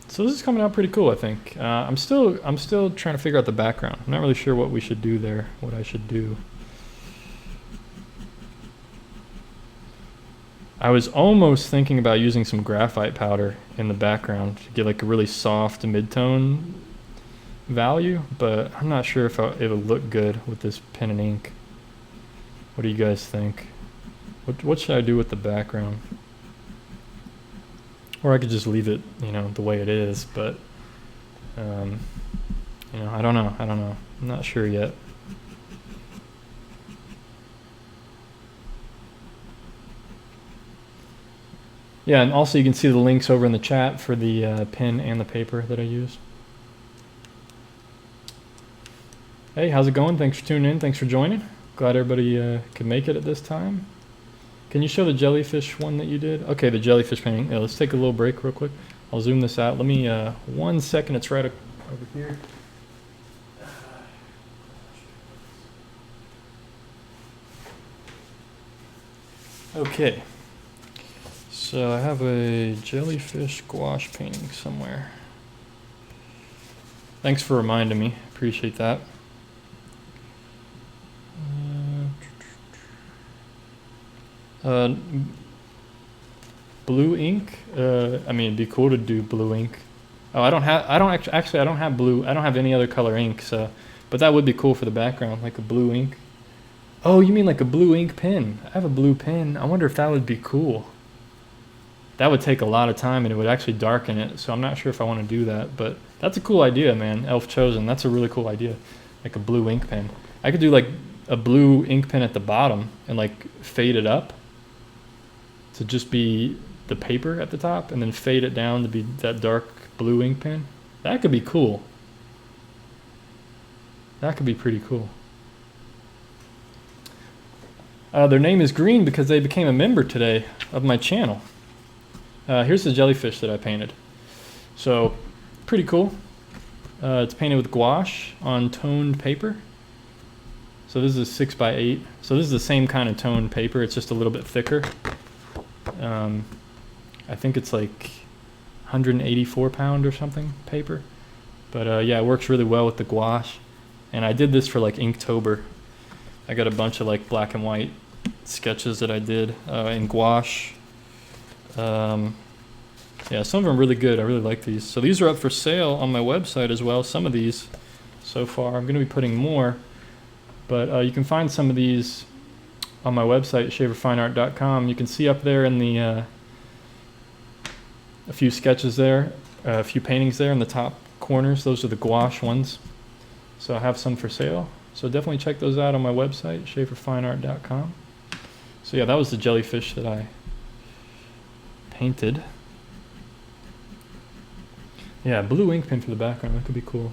So this is coming out pretty cool, I think. I'm still trying to figure out the background. I'm not really sure what we should do there, what I should do. I was almost thinking about using some graphite powder in the background to get like a really soft mid-tone value, but I'm not sure if it'll look good with this pen and ink. What do you guys think? What should I do with the background? Or I could just leave it, you know, the way it is, but you know, I don't know. I'm not sure yet. Yeah, and also you can see the links over in the chat for the pen and the paper that I use. Hey, how's it going? Thanks for tuning in. Thanks for joining. Glad everybody could make it at this time. Can you show the jellyfish one that you did? Okay, the jellyfish painting. Yeah, let's take a little break real quick. I'll zoom this out. Let me, 1 second, it's right over here. Okay. So I have a jellyfish gouache painting somewhere. Thanks for reminding me. Appreciate that. Blue ink. I mean, it'd be cool to do blue ink. Oh, I don't have blue. I don't have any other color ink. So, but that would be cool for the background, like a blue ink. Oh, you mean like a blue ink pen? I have a blue pen. I wonder if that would be cool. That would take a lot of time and it would actually darken it, so I'm not sure if I want to do that, but that's a cool idea, man. Elf Chosen, that's a really cool idea. Like a blue ink pen. I could do like a blue ink pen at the bottom and like fade it up to just be the paper at the top and then fade it down to be that dark blue ink pen. That could be cool. That could be pretty cool. Their name is green because they became a member today of my channel. Here's the jellyfish that I painted. So, pretty cool. It's painted with gouache on toned paper. So this is 6 by 8. So this is the same kind of toned paper. It's just a little bit thicker. I think it's like 184 pound or something paper. But yeah, it works really well with the gouache. And I did this for like Inktober. I got a bunch of like black and white sketches that I did in gouache. Yeah, some of them are really good. I really like these. So these are up for sale on my website as well. Some of these so far. I'm going to be putting more. But you can find some of these on my website, shaverfineart.com. You can see up there in the a few sketches there, a few paintings there in the top corners. Those are the gouache ones. So I have some for sale. So definitely check those out on my website, shaverfineart.com. So yeah, that was the jellyfish that I painted. Yeah, blue ink pen for the background, that could be cool.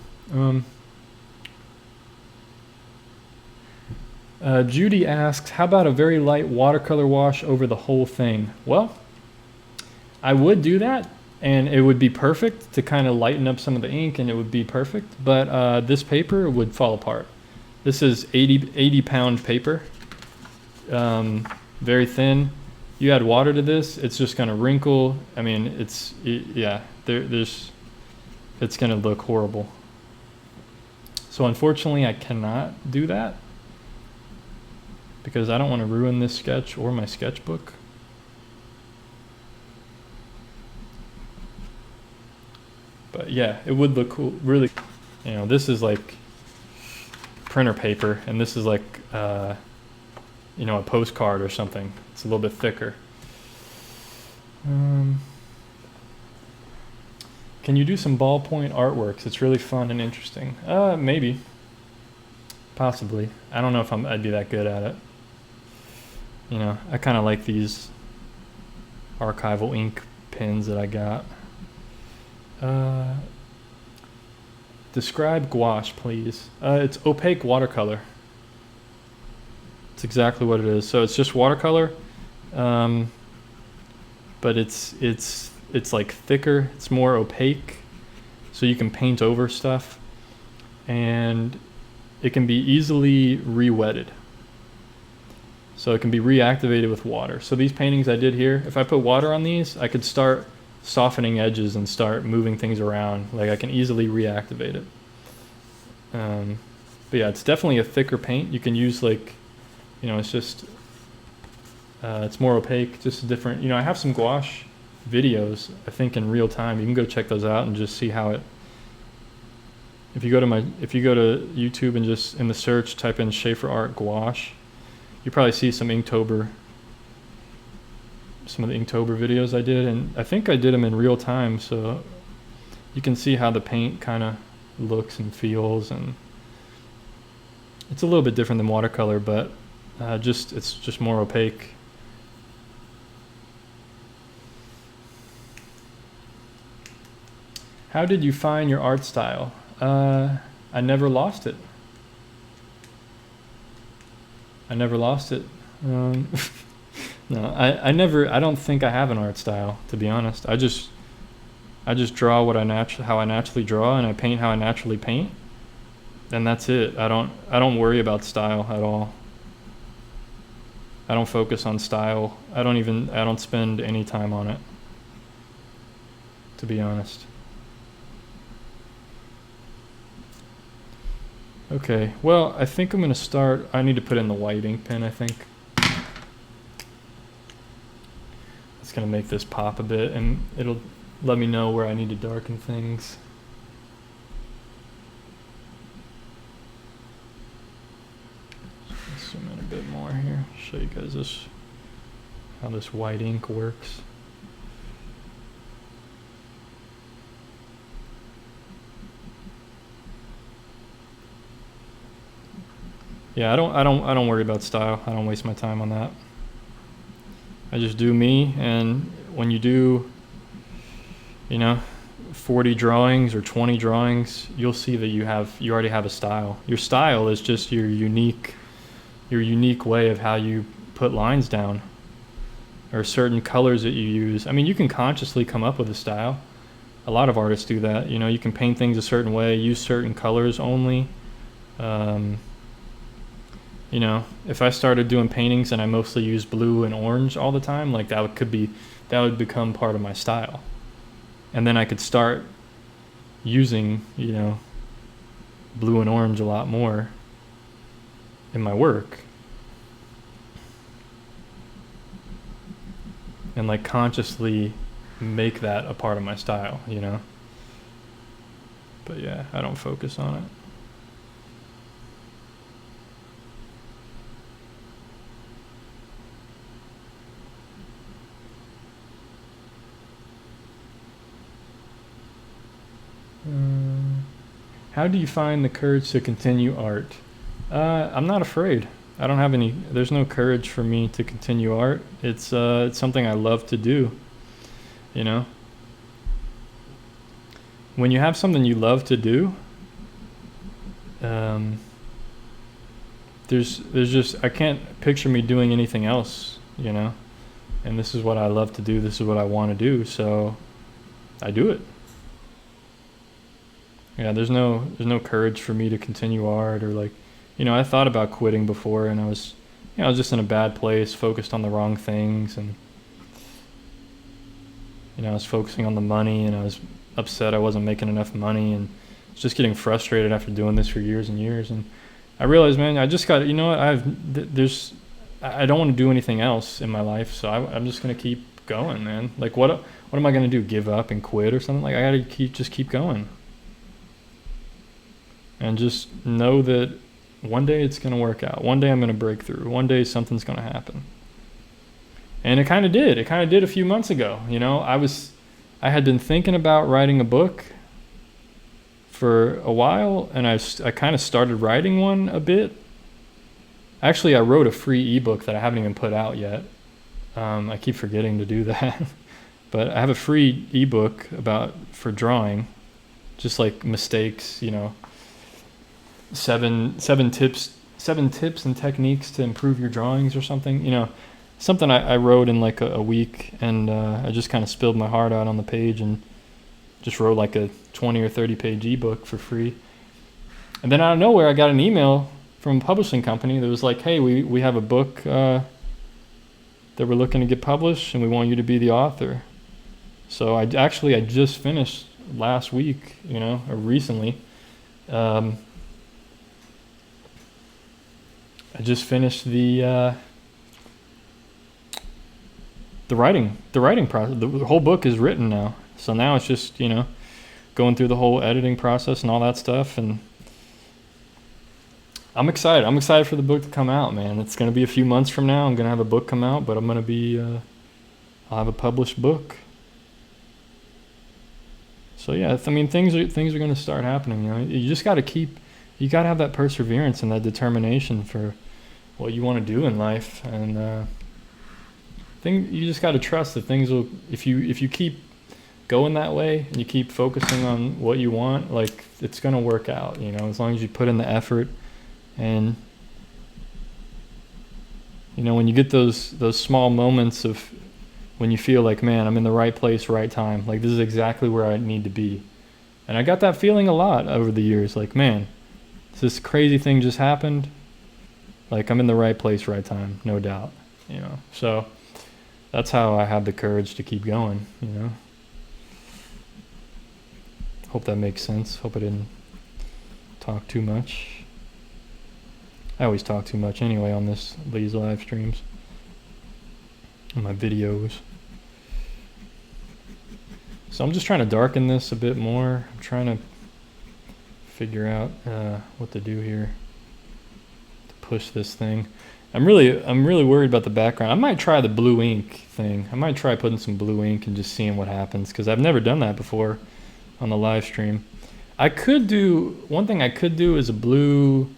Judy asks, how about a very light watercolor wash over the whole thing? Well, I would do that, and it would be perfect to kind of lighten up some of the ink, and it would be perfect, but this paper would fall apart. This is 80 pound paper, very thin. You add water to this, it's just going to wrinkle. I mean, it's going to look horrible. So unfortunately, I cannot do that because I don't want to ruin this sketch or my sketchbook. But yeah, it would look cool. Really, you know, this is like printer paper, and this is like, you know, a postcard or something. It's a little bit thicker. Can you do some ballpoint artworks? It's really fun and interesting. Maybe. Possibly. I don't know if I'd be that good at it. You know, I kind of like these archival ink pens that I got. Describe gouache, please. It's opaque watercolor. It's exactly what it is. So it's just watercolor, but it's like thicker. It's more opaque, so you can paint over stuff, and it can be easily re-wetted. So it can be reactivated with water. So these paintings I did here, if I put water on these, I could start softening edges and start moving things around. Like I can easily reactivate it. But yeah, it's definitely a thicker paint. You can use like, you know, it's just, it's more opaque, just a different, you know, I have some gouache videos, I think in real time. You can go check those out and just see how it, if you go to YouTube and just in the search, type in Schaefer Art Gouache, you probably see some Inktober, some of the Inktober videos I did, and I think I did them in real time, so you can see how the paint kind of looks and feels, and it's a little bit different than watercolor, but it's just more opaque. How did you find your art style? I never lost it. I never lost it. No, I don't think I have an art style, to be honest. I just draw how I naturally draw, and I paint how I naturally paint, and that's it. I don't worry about style at all. I don't focus on style. I don't spend any time on it, to be honest. Okay, well, I think I'm going to start. I need to put in the white ink pen, I think. It's going to make this pop a bit, and it'll let me know where I need to darken things. Let's zoom in a bit more here, show you guys how this white ink works. Yeah, I don't worry about style. I don't waste my time on that. I just do me, and when you do, you know, 40 drawings or 20 drawings, you'll see that you already have a style. Your style is just your unique way of how you put lines down, or certain colors that you use. I mean, you can consciously come up with a style. A lot of artists do that. You know, you can paint things a certain way, use certain colors only. You know, if I started doing paintings and I mostly use blue and orange all the time, like that would become part of my style. And then I could start using, you know, blue and orange a lot more in my work. And like consciously make that a part of my style, you know. But yeah, I don't focus on it. How do you find the courage to continue art? I'm not afraid. I don't have there's no courage for me to continue art. It's something I love to do. you know? When you have something you love to do, there's just, I can't picture me doing anything else, you know? And this is what I love to do. This is what I want to do. So I do it. Yeah, there's no courage for me to continue art, or like, you know, I thought about quitting before, and I was just in a bad place, focused on the wrong things, and you know, I was focusing on the money, and I was upset I wasn't making enough money, and just getting frustrated after doing this for years and years. And I realized, man, I just got, you know what, I don't want to do anything else in my life, so I'm just gonna keep going, man. Like, what am I gonna do? Give up and quit or something? Like, I gotta keep going, and just know that one day it's gonna work out. One day I'm gonna break through. One day something's gonna happen. And it kind of did. It kind of did a few months ago. You know, I had been thinking about writing a book for a while, and I kind of started writing one a bit. Actually, I wrote a free ebook that I haven't even put out yet. I keep forgetting to do that. But I have a free ebook for drawing, just like mistakes, you know, seven tips and techniques to improve your drawings or something, you know, something I wrote in like a week, and I just kind of spilled my heart out on the page and just wrote like a 20 or 30 page ebook for free. And then out of nowhere, I got an email from a publishing company that was like, hey, we have a book that we're looking to get published, and we want you to be the author. So I just finished last week, you know, or recently. I just finished the writing process. The whole book is written now. So now it's just, you know, going through the whole editing process and all that stuff. And I'm excited. I'm excited for the book to come out, man. It's going to be a few months from now. I'm going to have a book come out, but I'm going to be, I'll have a published book. So yeah, I mean, things are going to start happening. You know, you just got to have that perseverance and that determination for what you want to do in life. And, you just got to trust that things will, if you keep going that way and you keep focusing on what you want, like, it's going to work out, you know, as long as you put in the effort. And, you know, when you get those small moments of when you feel like, man, I'm in the right place, right time, like this is exactly where I need to be. And I got that feeling a lot over the years, like, man, this crazy thing just happened. Like, I'm in the right place, right time, no doubt, you know. So that's how I have the courage to keep going, you know. Hope that makes sense. Hope I didn't talk too much. I always talk too much anyway on these live streams, on my videos. So I'm just trying to darken this a bit more. I'm trying to figure out what to do here to push this thing. I'm really worried about the background. I might try the blue ink thing. I might try putting some blue ink and just seeing what happens, because I've never done that before on the live stream. One thing I could do is a blue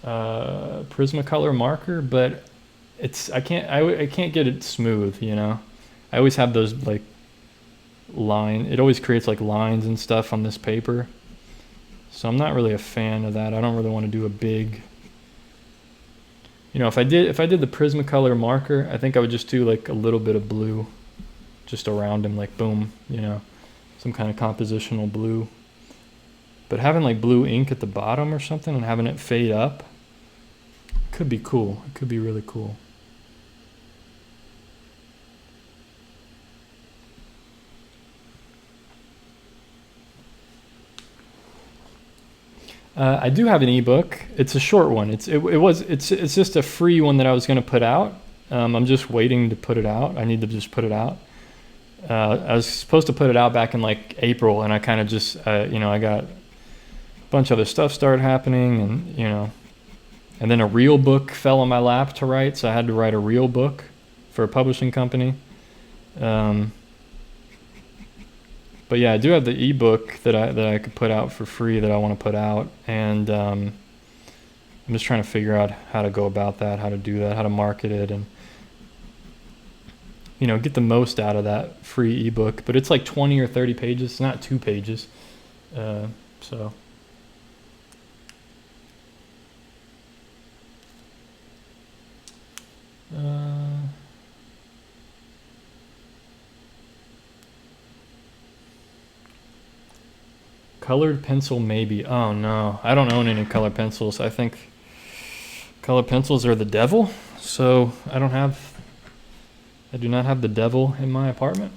Prismacolor marker, but I can't get it smooth, you know. I always have those like it always creates like lines and stuff on this paper. So I'm not really a fan of that. I don't really want to do a big, you know, if I did the Prismacolor marker, I think I would just do like a little bit of blue just around him, like boom, you know, some kind of compositional blue. But having like blue ink at the bottom or something and having it fade up could be cool. It could be really cool. I do have an ebook. It's a short one. It's just a free one that I was going to put out. I'm just waiting to put it out. I need to just put it out. I was supposed to put it out back in like April, and I kind of just you know, I got a bunch of other stuff started happening, and you know, and then a real book fell on my lap to write, so I had to write a real book for a publishing company. But yeah, I do have the ebook that I could put out for free that I want to put out, and I'm just trying to figure out how to go about that, how to do that, how to market it, and you know, get the most out of that free ebook. But it's like 20 or 30 pages. It's not 2 pages. So. Colored pencil, maybe. Oh no, I don't own any colored pencils. I think colored pencils are the devil. So I do not have the devil in my apartment.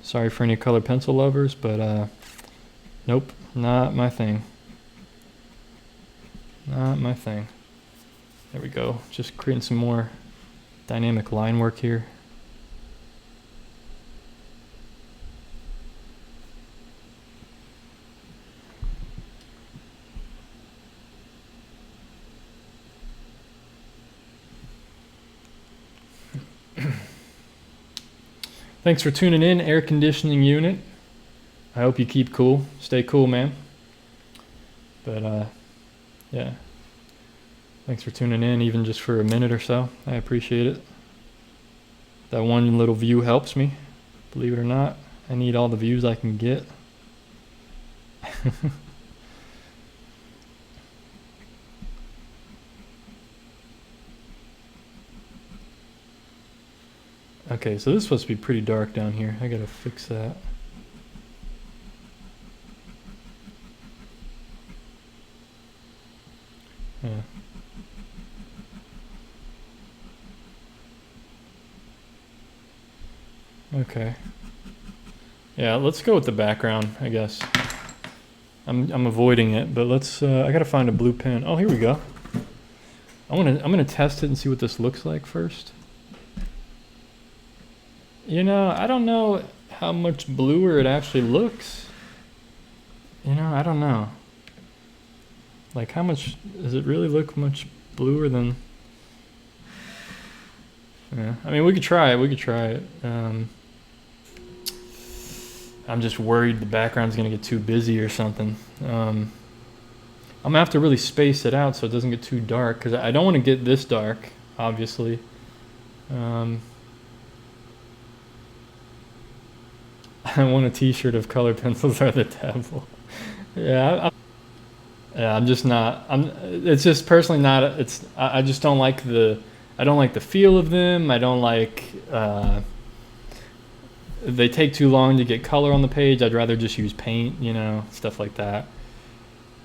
Sorry for any colored pencil lovers, but nope, not my thing. Not my thing. There we go. Just creating some more dynamic line work here. Thanks for tuning in, air conditioning unit. I hope you keep cool. Stay cool, man. But yeah. Thanks for tuning in, even just for a minute or so. I appreciate it. That one little view helps me, believe it or not. I need all the views I can get. Okay, so this is supposed to be pretty dark down here. I gotta fix that. Yeah. Okay. Yeah, let's go with the background, I guess. I'm avoiding it, but let's I gotta find a blue pen. Oh, here we go. I'm gonna test it and see what this looks like first. You know, I don't know how much bluer it actually looks. You know, I don't know. Like, how much does it really look much bluer than? Yeah, I mean, we could try it. We could try it. I'm just worried the background's gonna get too busy or something. I'm gonna have to really space it out so it doesn't get too dark, because I don't want to get this dark, obviously. I want a T-shirt of color pencils are the devil. Yeah, I'm just not. It's just personally not. I just don't like the. I don't like the feel of them. I don't like. They take too long to get color on the page. I'd rather just use paint, you know, stuff like that.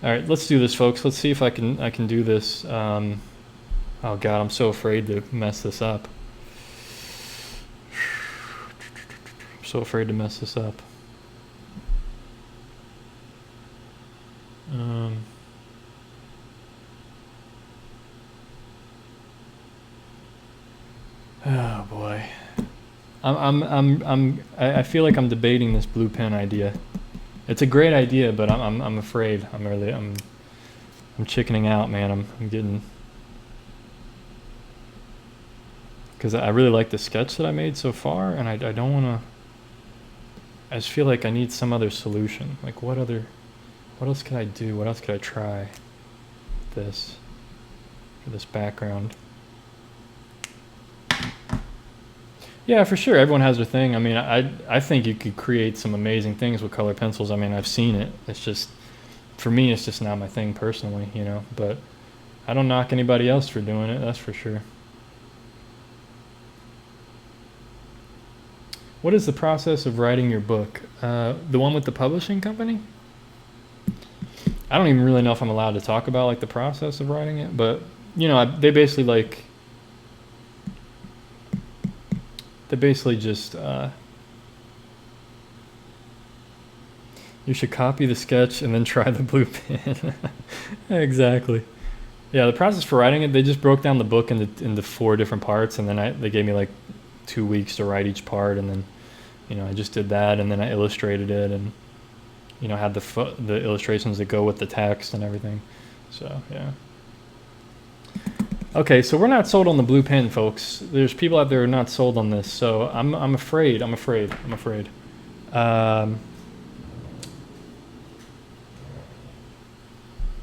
All right, let's do this, folks. Let's see if I can do this. Oh God, I'm so afraid to mess this up. I'm so afraid to mess this up. Oh boy. I feel like I'm debating this blue pen idea. It's a great idea, but I'm afraid. I'm chickening out, man. I'm getting, because I really like the sketch that I made so far, and I don't want to. I just feel like I need some other solution. Like, what else could I do? What else could I try? This for this background. Yeah, for sure. Everyone has their thing. I mean, I think you could create some amazing things with color pencils. I mean, I've seen it. It's just, for me, it's just not my thing personally, you know. But I don't knock anybody else for doing it. That's for sure. What is the process of writing your book? The one with the publishing company? I don't even really know if I'm allowed to talk about like the process of writing it, but you know, they basically just you should copy the sketch and then try the blue pen. Exactly. Yeah, the process for writing it, they just broke down the book into 4 different parts, and then they gave me like 2 weeks to write each part, and then, you know, I just did that, and then I illustrated it, and, you know, had the illustrations that go with the text and everything. So yeah. Okay, so we're not sold on the blue pen, folks. There's people out there who are not sold on this, so I'm afraid. I'm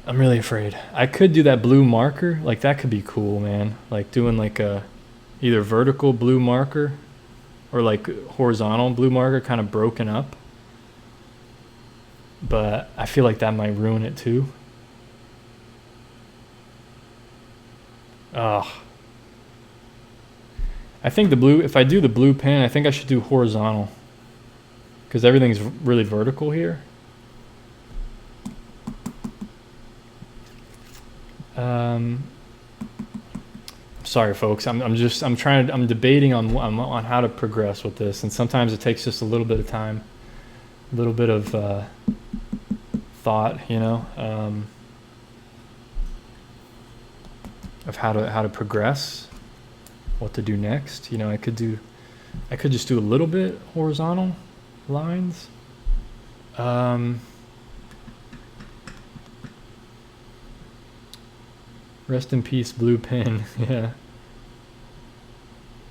really afraid. I could do that blue marker. Like, that could be cool, man. Like doing like a either vertical blue marker or like horizontal blue marker kind of broken up. But I feel like that might ruin it too. Ugh. I think the blue, if I do the blue pen, I think I should do horizontal. Because everything's really vertical here. Sorry folks, I'm debating on how to progress with this, and sometimes it takes just a little bit of time, a little bit of thought, you know, of how to progress, what to do next. You know, I could just do a little bit horizontal lines. Rest in peace, blue pen. Yeah.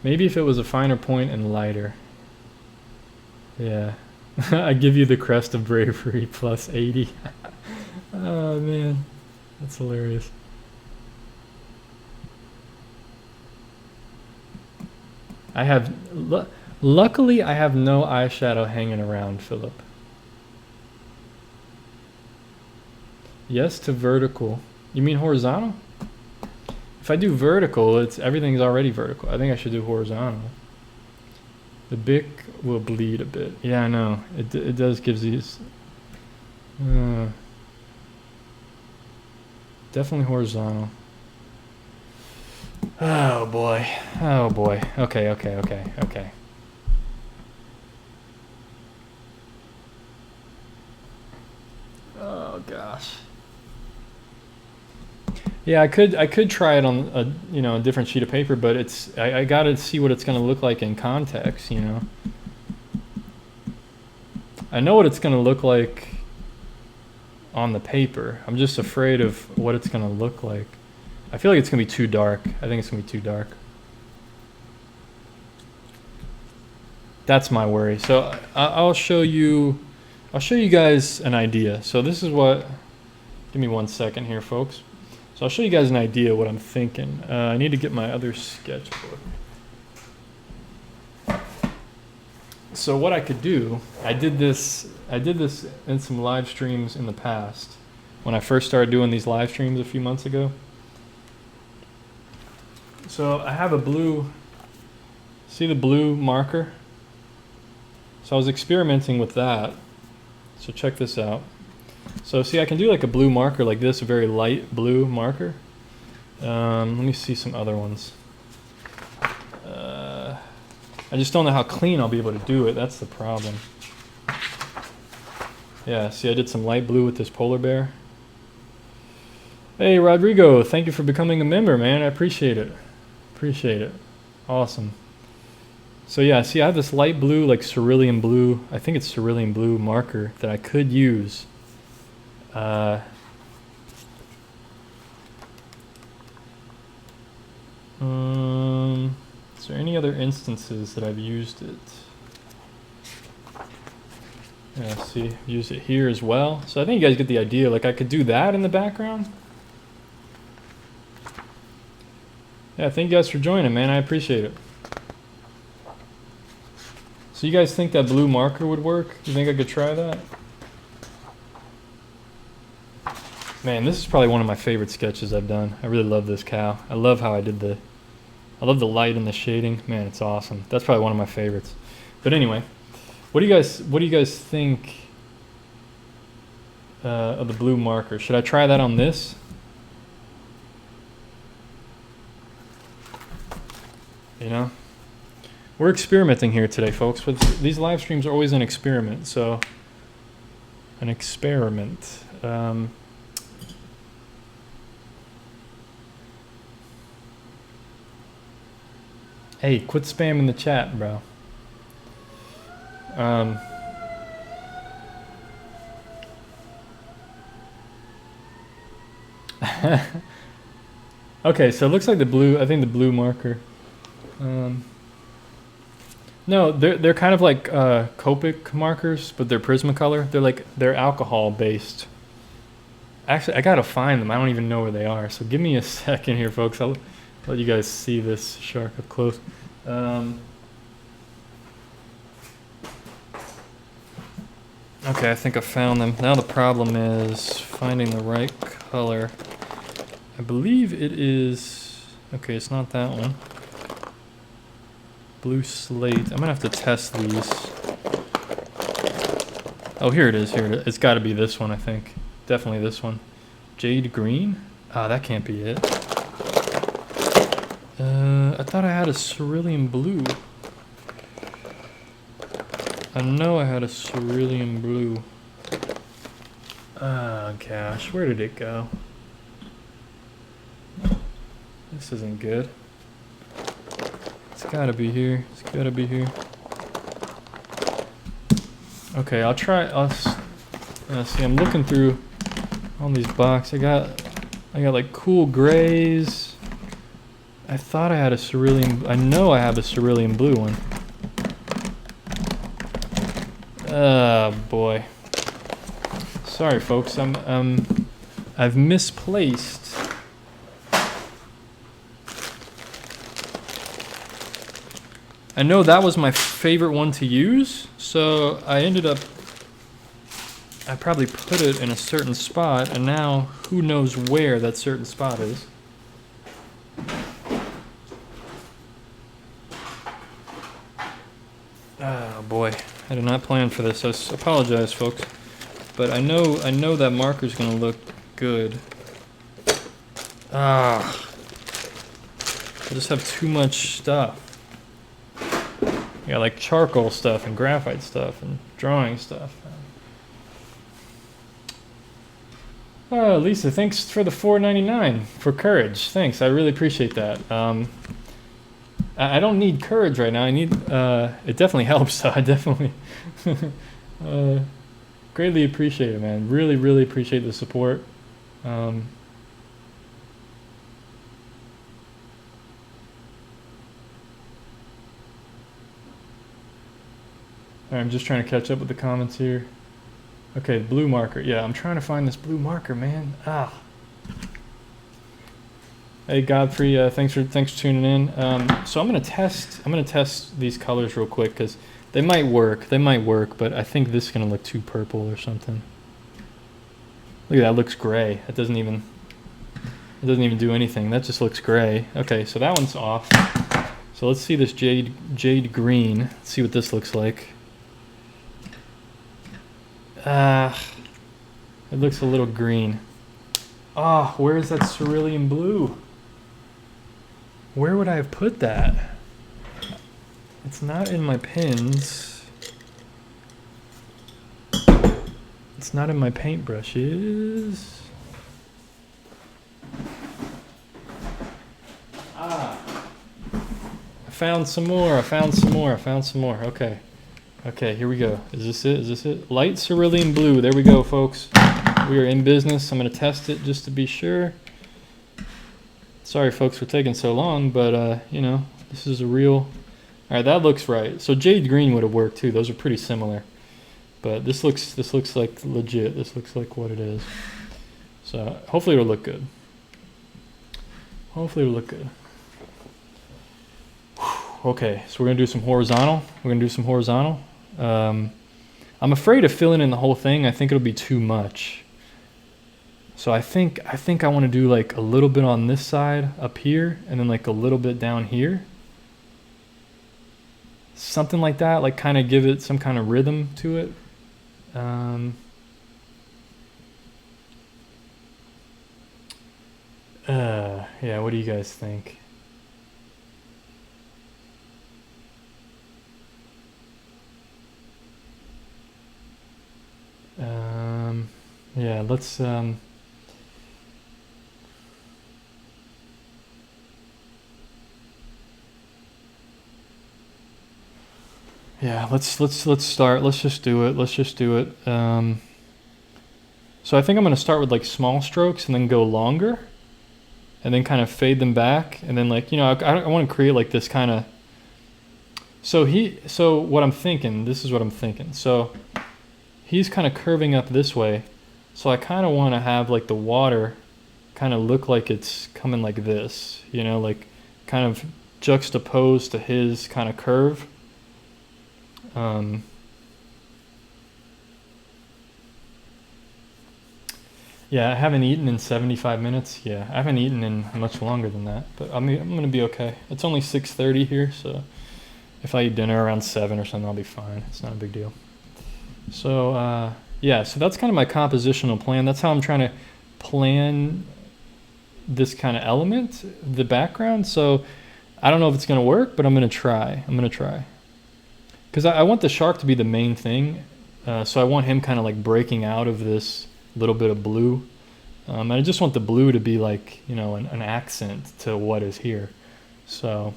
Maybe if it was a finer point and lighter. Yeah. I give you the crest of bravery plus 80. Oh man, that's hilarious. Luckily I have no eyeshadow hanging around, Philip. Yes to vertical. You mean horizontal? If I do vertical, everything's already vertical. I think I should do horizontal. The Bic will bleed a bit. Yeah, I know. It does give these. Definitely horizontal. Oh boy. Oh boy. Okay. Oh gosh. Yeah, I could try it on a different sheet of paper, but I gotta see what it's gonna look like in context, you know. I know what it's gonna look like on the paper. I'm just afraid of what it's gonna look like. I feel like it's gonna be too dark. I think it's gonna be too dark. That's my worry. So I'll show you guys an idea. So this is what. Give me 1 second here, folks. So I'll show you guys an idea of what I'm thinking. I need to get my other sketchbook. So what I could do, I did this in some live streams in the past. When I first started doing these live streams a few months ago. So I have a blue, see the blue marker? So I was experimenting with that. So check this out. So see, I can do like a blue marker like this, a very light blue marker. Let me see some other ones. I just don't know how clean I'll be able to do it. That's the problem. Yeah, see, I did some light blue with this polar bear. Hey, Rodrigo, thank you for becoming a member, man. I appreciate it. Appreciate it. Awesome. So yeah, see, I have this light blue, like cerulean blue. I think it's cerulean blue marker that I could use. Is there any other instances that I've used it? Yeah, see, use it here as well. So I think you guys get the idea. Like I could do that in the background. Yeah, thank you guys for joining, man. I appreciate it. So you guys think that blue marker would work? You think I could try that? Man, this is probably one of my favorite sketches I've done. I really love this cow. I love how I love the light and the shading. Man, it's awesome. That's probably one of my favorites. But anyway, what do you guys think of the blue marker? Should I try that on this? You know, we're experimenting here today, folks. These live streams are always an experiment. So, an experiment. Hey, quit spamming the chat, bro. Okay, so it looks like the blue. I think the blue marker. No, they're kind of like Copic markers, but they're Prismacolor. They're alcohol based. Actually, I gotta find them. I don't even know where they are. So give me a second here, folks. let you guys see this shark up close. Okay, I think I found them. Now the problem is finding the right color. I believe it is, okay, it's not that one. Blue slate. I'm gonna have to test these. Oh, here it is, here it is. It's gotta be this one, I think. Definitely this one. Jade green? Ah, that can't be it. I thought I had a cerulean blue. I know I had a cerulean blue. Oh gosh, where did it go? This isn't good. It's gotta be here. It's gotta be here. Okay, I'll try. See, I'm looking through all these boxes. I got like cool grays. I thought I had a cerulean. I know I have a cerulean blue one. Oh boy. Sorry, folks. I've misplaced. I know that was my favorite one to use, so I probably put it in a certain spot, and now who knows where that certain spot is. Oh boy, I did not plan for this. I apologize, folks, but I know that marker's gonna look good. I just have too much stuff. I got like charcoal stuff and graphite stuff and drawing stuff. Oh, Lisa, thanks for the $4.99 for courage. Thanks, I really appreciate that. I don't need courage right now. I need, it definitely helps. So I definitely greatly appreciate it, man. Really, really appreciate the support. I'm just trying to catch up with the comments here. Okay, blue marker. Yeah, I'm trying to find this blue marker, man. Hey Godfrey, thanks for tuning in. So I'm gonna test these colors real quick because they might work. But I think this is gonna look too purple or something. Look at that, it looks gray. It doesn't even do anything. That just looks gray. Okay, so that one's off. So let's see this jade green. Let's see what this looks like. It looks a little green. Where is that cerulean blue? Where would I have put that? It's not in my pins. It's not in my paintbrushes. I found some more. Okay. Okay, here we go. Is this it? Light cerulean blue. There we go, folks. We are in business. I'm going to test it just to be sure. Sorry, folks, for taking so long, but, you know, this is a real... All right, that looks right. So jade green would have worked, too. Those are pretty similar. But this looks like legit. This looks like what it is. So hopefully it'll look good. Okay, so we're going to do some horizontal. I'm afraid of filling in the whole thing. I think it'll be too much. So I think I want to do like a little bit on this side up here and then like a little bit down here. Something like that, like kind of give it some kind of rhythm to it. Yeah, what do you guys think? Yeah, let's start. Let's just do it. So I think I'm going to start with like small strokes and then go longer and then kind of fade them back. And then like, you know, I want to create like this kind of, so what I'm thinking, this is what I'm thinking. So he's kind of curving up this way. So I kind of want to have like the water kind of look like it's coming like this, you know, like kind of juxtaposed to his kind of curve. Yeah, I haven't eaten in 75 minutes. Yeah, I haven't eaten in much longer than that, but I'm gonna be okay. It's only 6:30 here, so if I eat dinner around 7 or something, I'll be fine. It's not a big deal. So yeah, so that's kind of my compositional plan. That's how I'm trying to plan this kind of element, the background. So I don't know if it's gonna work, but I'm gonna try. Because I want the shark to be the main thing. So I want him kind of like breaking out of this little bit of blue. And I just want the blue to be like, you know, an accent to what is here. So,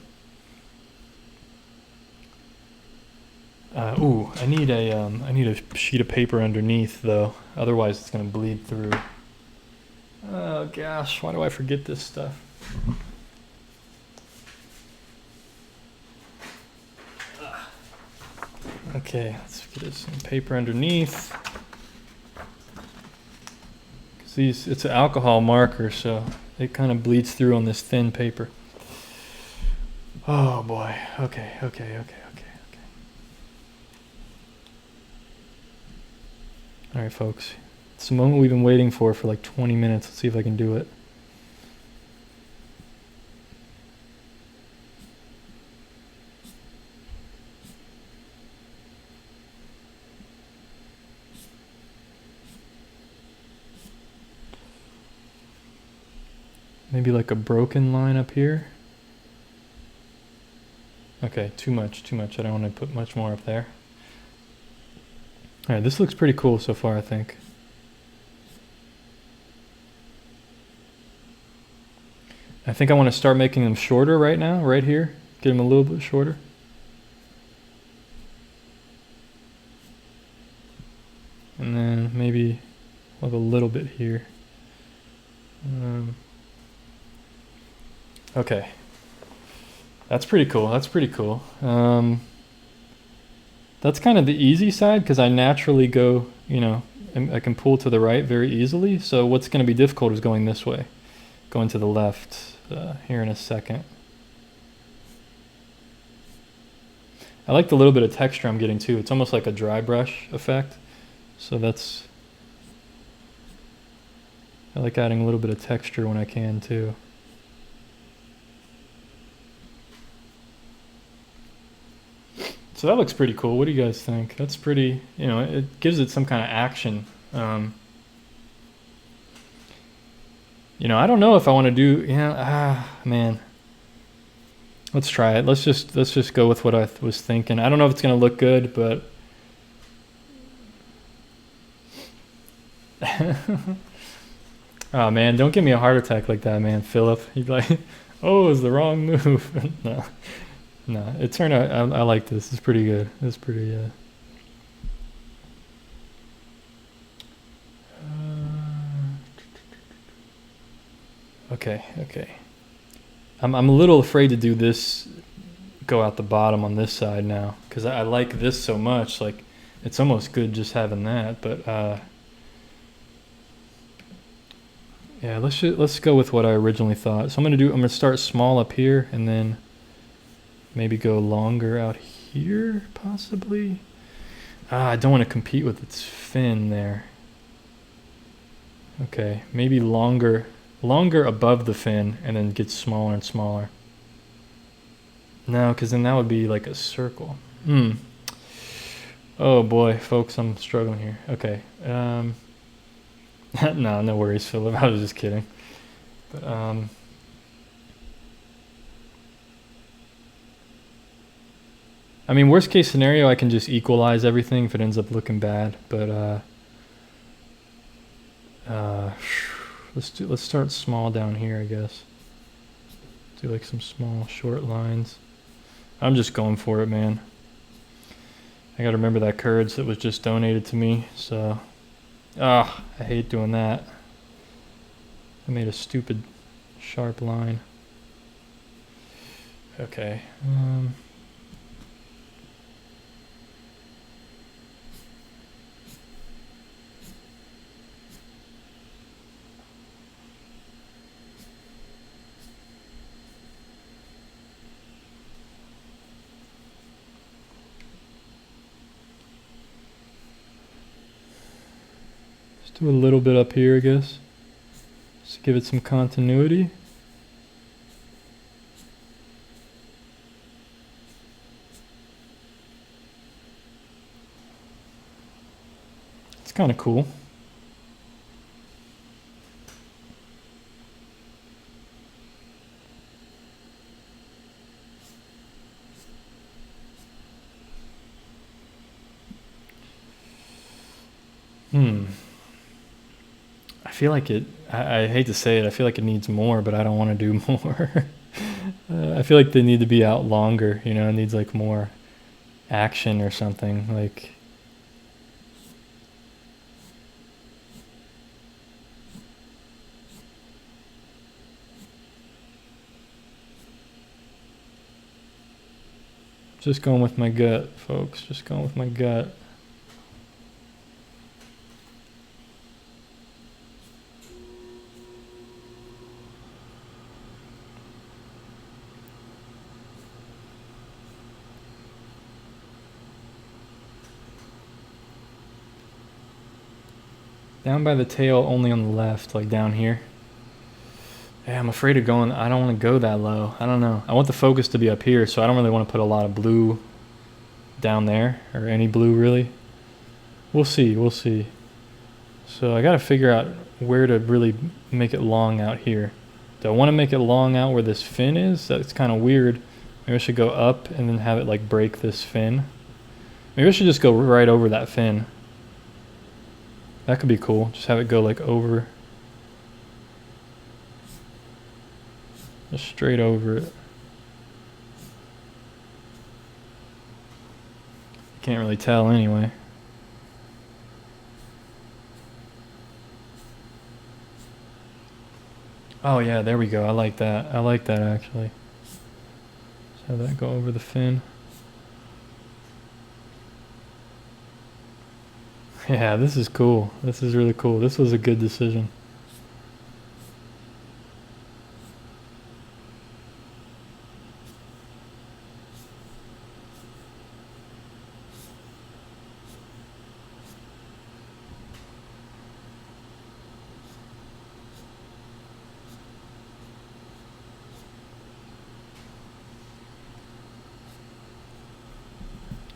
ooh, I need a sheet of paper underneath though. Otherwise it's gonna bleed through. Oh gosh, why do I forget this stuff? Okay, let's get some paper underneath. It's an alcohol marker, so it kind of bleeds through on this thin paper. Oh boy. Okay. All right, folks. It's the moment we've been waiting for like 20 minutes. Let's see if I can do it. Maybe like a broken line up here. Okay, too much. I don't want to put much more up there. All right, this looks pretty cool so far, I think. I think I want to start making them shorter right now, right here. Get them a little bit shorter. And then maybe like a little bit here. Okay. That's pretty cool. That's kind of the easy side because I naturally go, you know, I can pull to the right very easily. So what's going to be difficult is going this way, going to the left here in a second. I like the little bit of texture I'm getting too. It's almost like a dry brush effect. So I like adding a little bit of texture when I can too. So that looks pretty cool. What do you guys think? That's pretty, you know, it gives it some kind of action. You know, I don't know if I want to do, man. Let's try it. Let's just go with what I was thinking. I don't know if it's going to look good, but oh man, don't give me a heart attack like that, man, Philip. You'd be like, oh, it was the wrong move. No, it turned out, I like this. It's pretty good. It's pretty, okay. I'm a little afraid to do this, go out the bottom on this side now, because I like this so much. Like, it's almost good just having that, but yeah, let's go with what I originally thought. So I'm gonna start small up here, and then maybe go longer out here, possibly. I don't want to compete with its fin there. Okay, maybe longer above the fin, and then get smaller and smaller. No, because then that would be like a circle. Oh boy, folks, I'm struggling here. Okay. No worries, Philip. I was just kidding. But I mean, worst case scenario, I can just equalize everything if it ends up looking bad. But let's start small down here, I guess. Do like some small short lines. I'm just going for it, man. I gotta remember that courage that was just donated to me. So, I hate doing that. I made a stupid sharp line. Okay. Do a little bit up here, I guess. Just give it some continuity. It's kind of cool. I feel like I hate to say it, I feel like it needs more, but I don't want to do more. I feel like they need to be out longer, you know, it needs like more action or something, like. Just going with my gut, folks, just going with my gut. Down by the tail, only on the left, like down here. Yeah, I'm afraid of going, I don't want to go that low. I don't know. I want the focus to be up here, so I don't really want to put a lot of blue down there, or any blue really. We'll see, we'll see. So I got to figure out where to really make it long out here. Do I want to make it long out where this fin is? That's kind of weird. Maybe I should go up and then have it like break this fin. Maybe I should just go right over that fin. That could be cool. Just have it go like over. Just straight over it. Can't really tell anyway. Oh yeah, there we go. I like that. I like that actually. Just have that go over the fin. Yeah, this is cool. This is really cool. This was a good decision.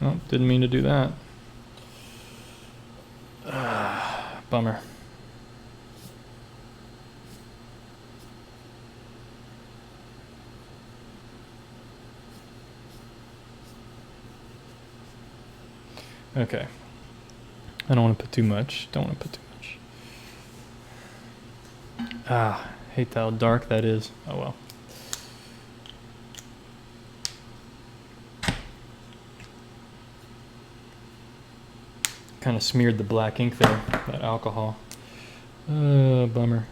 Oh, didn't mean to do that. Bummer. Okay. I don't want to put too much. Don't want to put too much. Hate how dark that is. Oh well. Kind of smeared the black ink there, that alcohol. Bummer.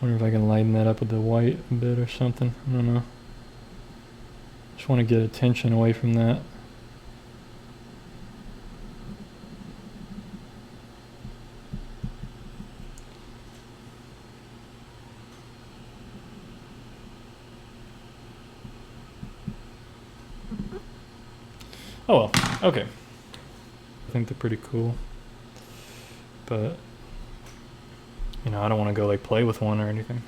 Wonder if I can lighten that up with the white a bit or something. I don't know. Just want to get attention away from that. Oh well, okay. I think they're pretty cool. But, you know, I don't want to go like play with one or anything.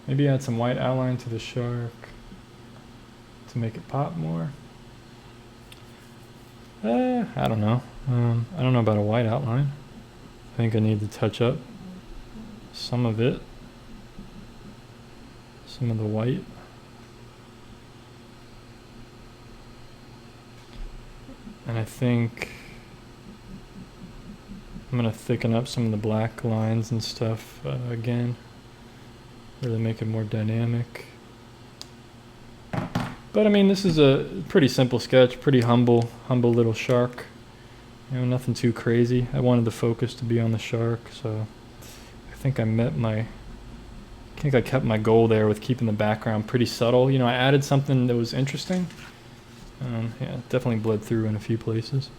Maybe add some white outline to the shark to make it pop more. I don't know. I don't know about a white outline. I think I need to touch up some of it, some of the white. And I think I'm going to thicken up some of the black lines and stuff again, really make it more dynamic. But I mean, this is a pretty simple sketch, pretty humble little shark. You know, nothing too crazy. I wanted the focus to be on the shark, so I think I kept my goal there with keeping the background pretty subtle. You know, I added something that was interesting. Yeah, definitely bled through in a few places.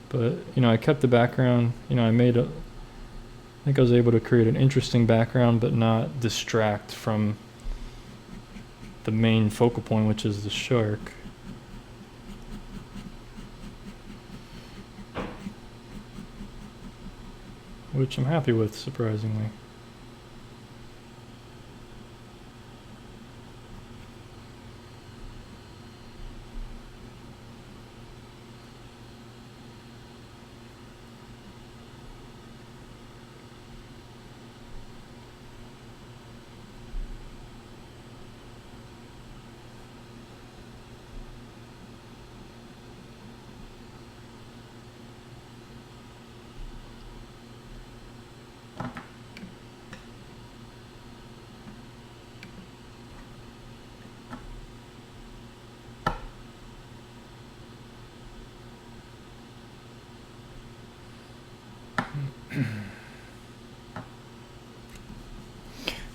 But, you know, I kept the background, you know, I made I think I was able to create an interesting background but not distract from the main focal point, which is the shark. Which I'm happy with, surprisingly.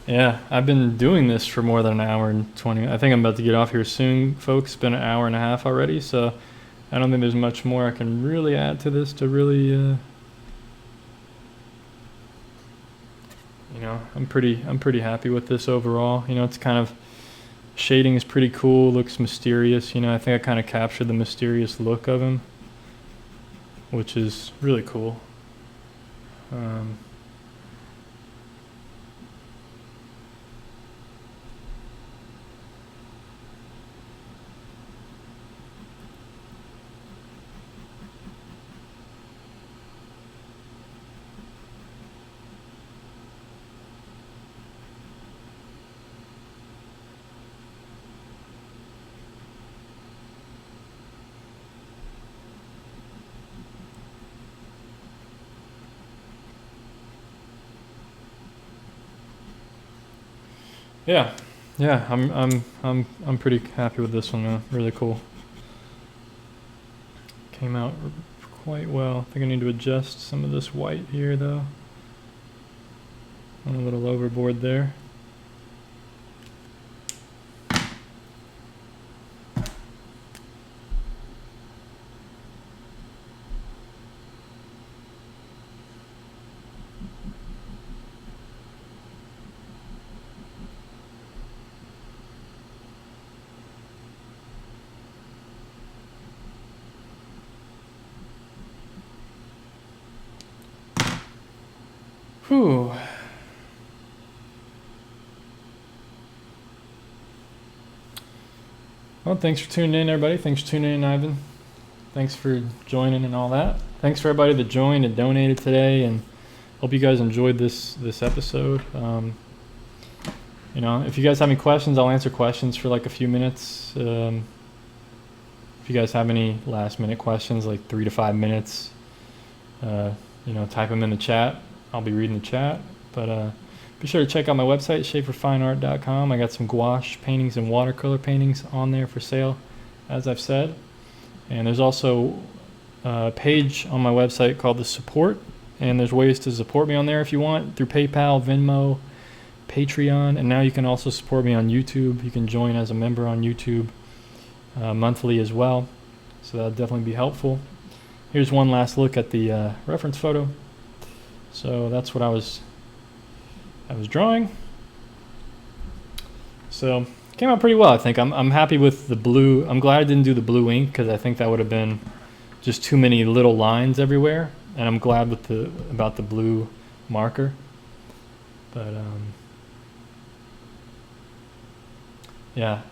Yeah, I've been doing this for more than an hour and 20. I think I'm about to get off here soon, folks. It's been an hour and a half already, so I don't think there's much more I can really add to this to really, you know, I'm pretty happy with this overall. You know, it's kind of, shading is pretty cool, looks mysterious. You know, I think I kind of captured the mysterious look of him, which is really cool. Yeah, I'm pretty happy with this one, man. Really cool. Came out quite well. I think I need to adjust some of this white here, though. Went a little overboard there. Whew. Well, thanks for tuning in, everybody. Thanks for tuning in, Ivan. Thanks for joining and all that. Thanks for everybody that joined and donated today, and hope you guys enjoyed this episode. You know, if you guys have any questions, I'll answer questions for like a few minutes. If you guys have any last minute questions, like 3 to 5 minutes, you know, type them in the chat. I'll be reading the chat. But be sure to check out my website, schaeferfineart.com. I got some gouache paintings and watercolor paintings on there for sale, as I've said. And there's also a page on my website called the Support, and there's ways to support me on there if you want, through PayPal, Venmo, Patreon, and now you can also support me on YouTube. You can join as a member on YouTube monthly as well, so that'll definitely be helpful. Here's one last look at the reference photo. So that's what I was drawing. So came out pretty well, I think. I'm happy with the blue. I'm glad I didn't do the blue ink, because I think that would have been just too many little lines everywhere. And I'm glad with about the blue marker. But yeah.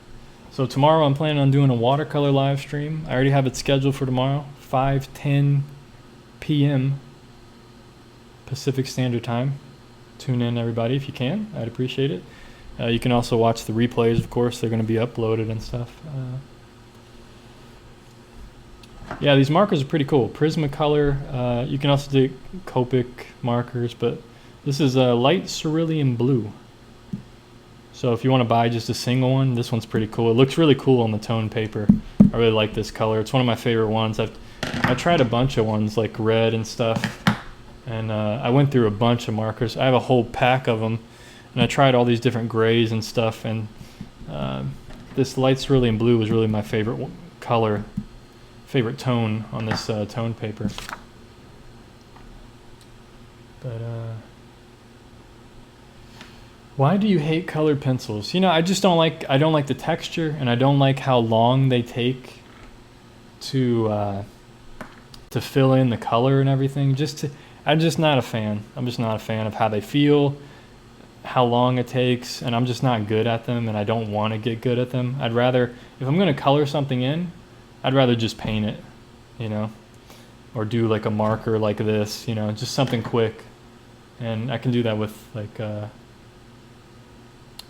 So tomorrow I'm planning on doing a watercolor live stream. I already have it scheduled for tomorrow, 5:10 p.m. Pacific Standard Time. Tune in, everybody, if you can. I'd appreciate it. You can also watch the replays, of course. They're going to be uploaded and stuff. Yeah, these markers are pretty cool. Prismacolor. You can also do Copic markers, but this is a light cerulean blue. So if you want to buy just a single one, this one's pretty cool. It looks really cool on the tone paper. I really like this color. It's one of my favorite ones. I tried a bunch of ones like red and stuff. And I went through a bunch of markers. I have a whole pack of them, and I tried all these different grays and stuff. And this light cerulean blue was really my favorite color, favorite tone on this tone paper. But Why do you hate colored pencils? You know, I just don't like, I don't like the texture, and I don't like how long they take to fill in the color and everything. I'm just not a fan. I'm just not a fan of how they feel, how long it takes, and I'm just not good at them, and I don't want to get good at them. I'd rather, if I'm going to color something in, I'd rather just paint it, you know, or do like a marker like this, you know, just something quick. And I can do that with like,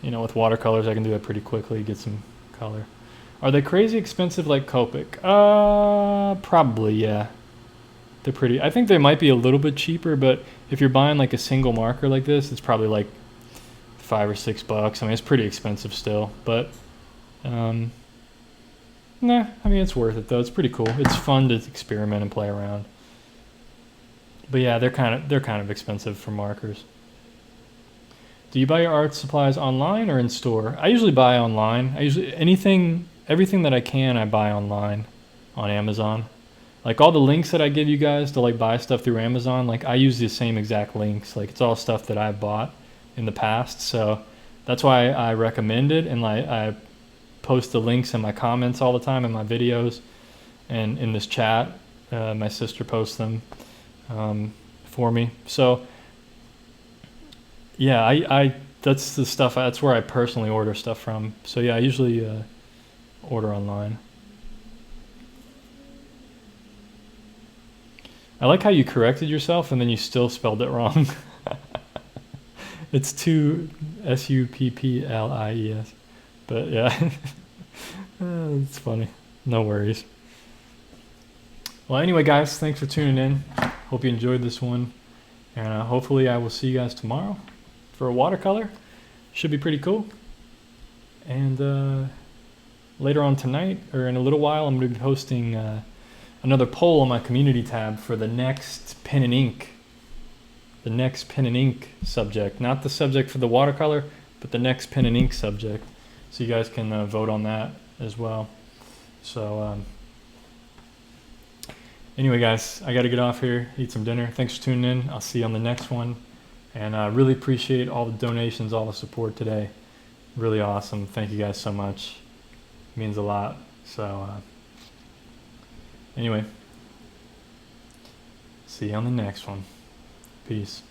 you know, with watercolors, I can do that pretty quickly, get some color. Are they crazy expensive like Copic? Probably, yeah. They're pretty, I think they might be a little bit cheaper, but if you're buying like a single marker like this, it's probably like $5 or $6. I mean, it's pretty expensive still, but nah, I mean, it's worth it though. It's pretty cool. It's fun to experiment and play around. But yeah, they're kind of expensive for markers. Do you buy your art supplies online or in store? I usually buy online. Everything that I can, I buy online on Amazon. Like all the links that I give you guys to like buy stuff through Amazon, like I use the same exact links. Like it's all stuff that I've bought in the past. So that's why I recommend it. And like I post the links in my comments all the time in my videos and in this chat. My sister posts them for me. So yeah, I that's the stuff, that's where I personally order stuff from. So yeah, I usually order online. I like how you corrected yourself and then you still spelled it wrong. It's two Supplies. But yeah, it's funny. No worries. Well, anyway, guys, thanks for tuning in. Hope you enjoyed this one. And hopefully I will see you guys tomorrow for a watercolor. Should be pretty cool. And later on tonight, or in a little while, I'm going to be posting another poll on my community tab for the next pen and ink. The next pen and ink subject. Not the subject for the watercolor, but the next pen and ink subject. So you guys can vote on that as well. So anyway, guys, I got to get off here, eat some dinner. Thanks for tuning in. I'll see you on the next one. And I really appreciate all the donations, all the support today. Really awesome. Thank you guys so much. It means a lot. So anyway, see you on the next one. Peace.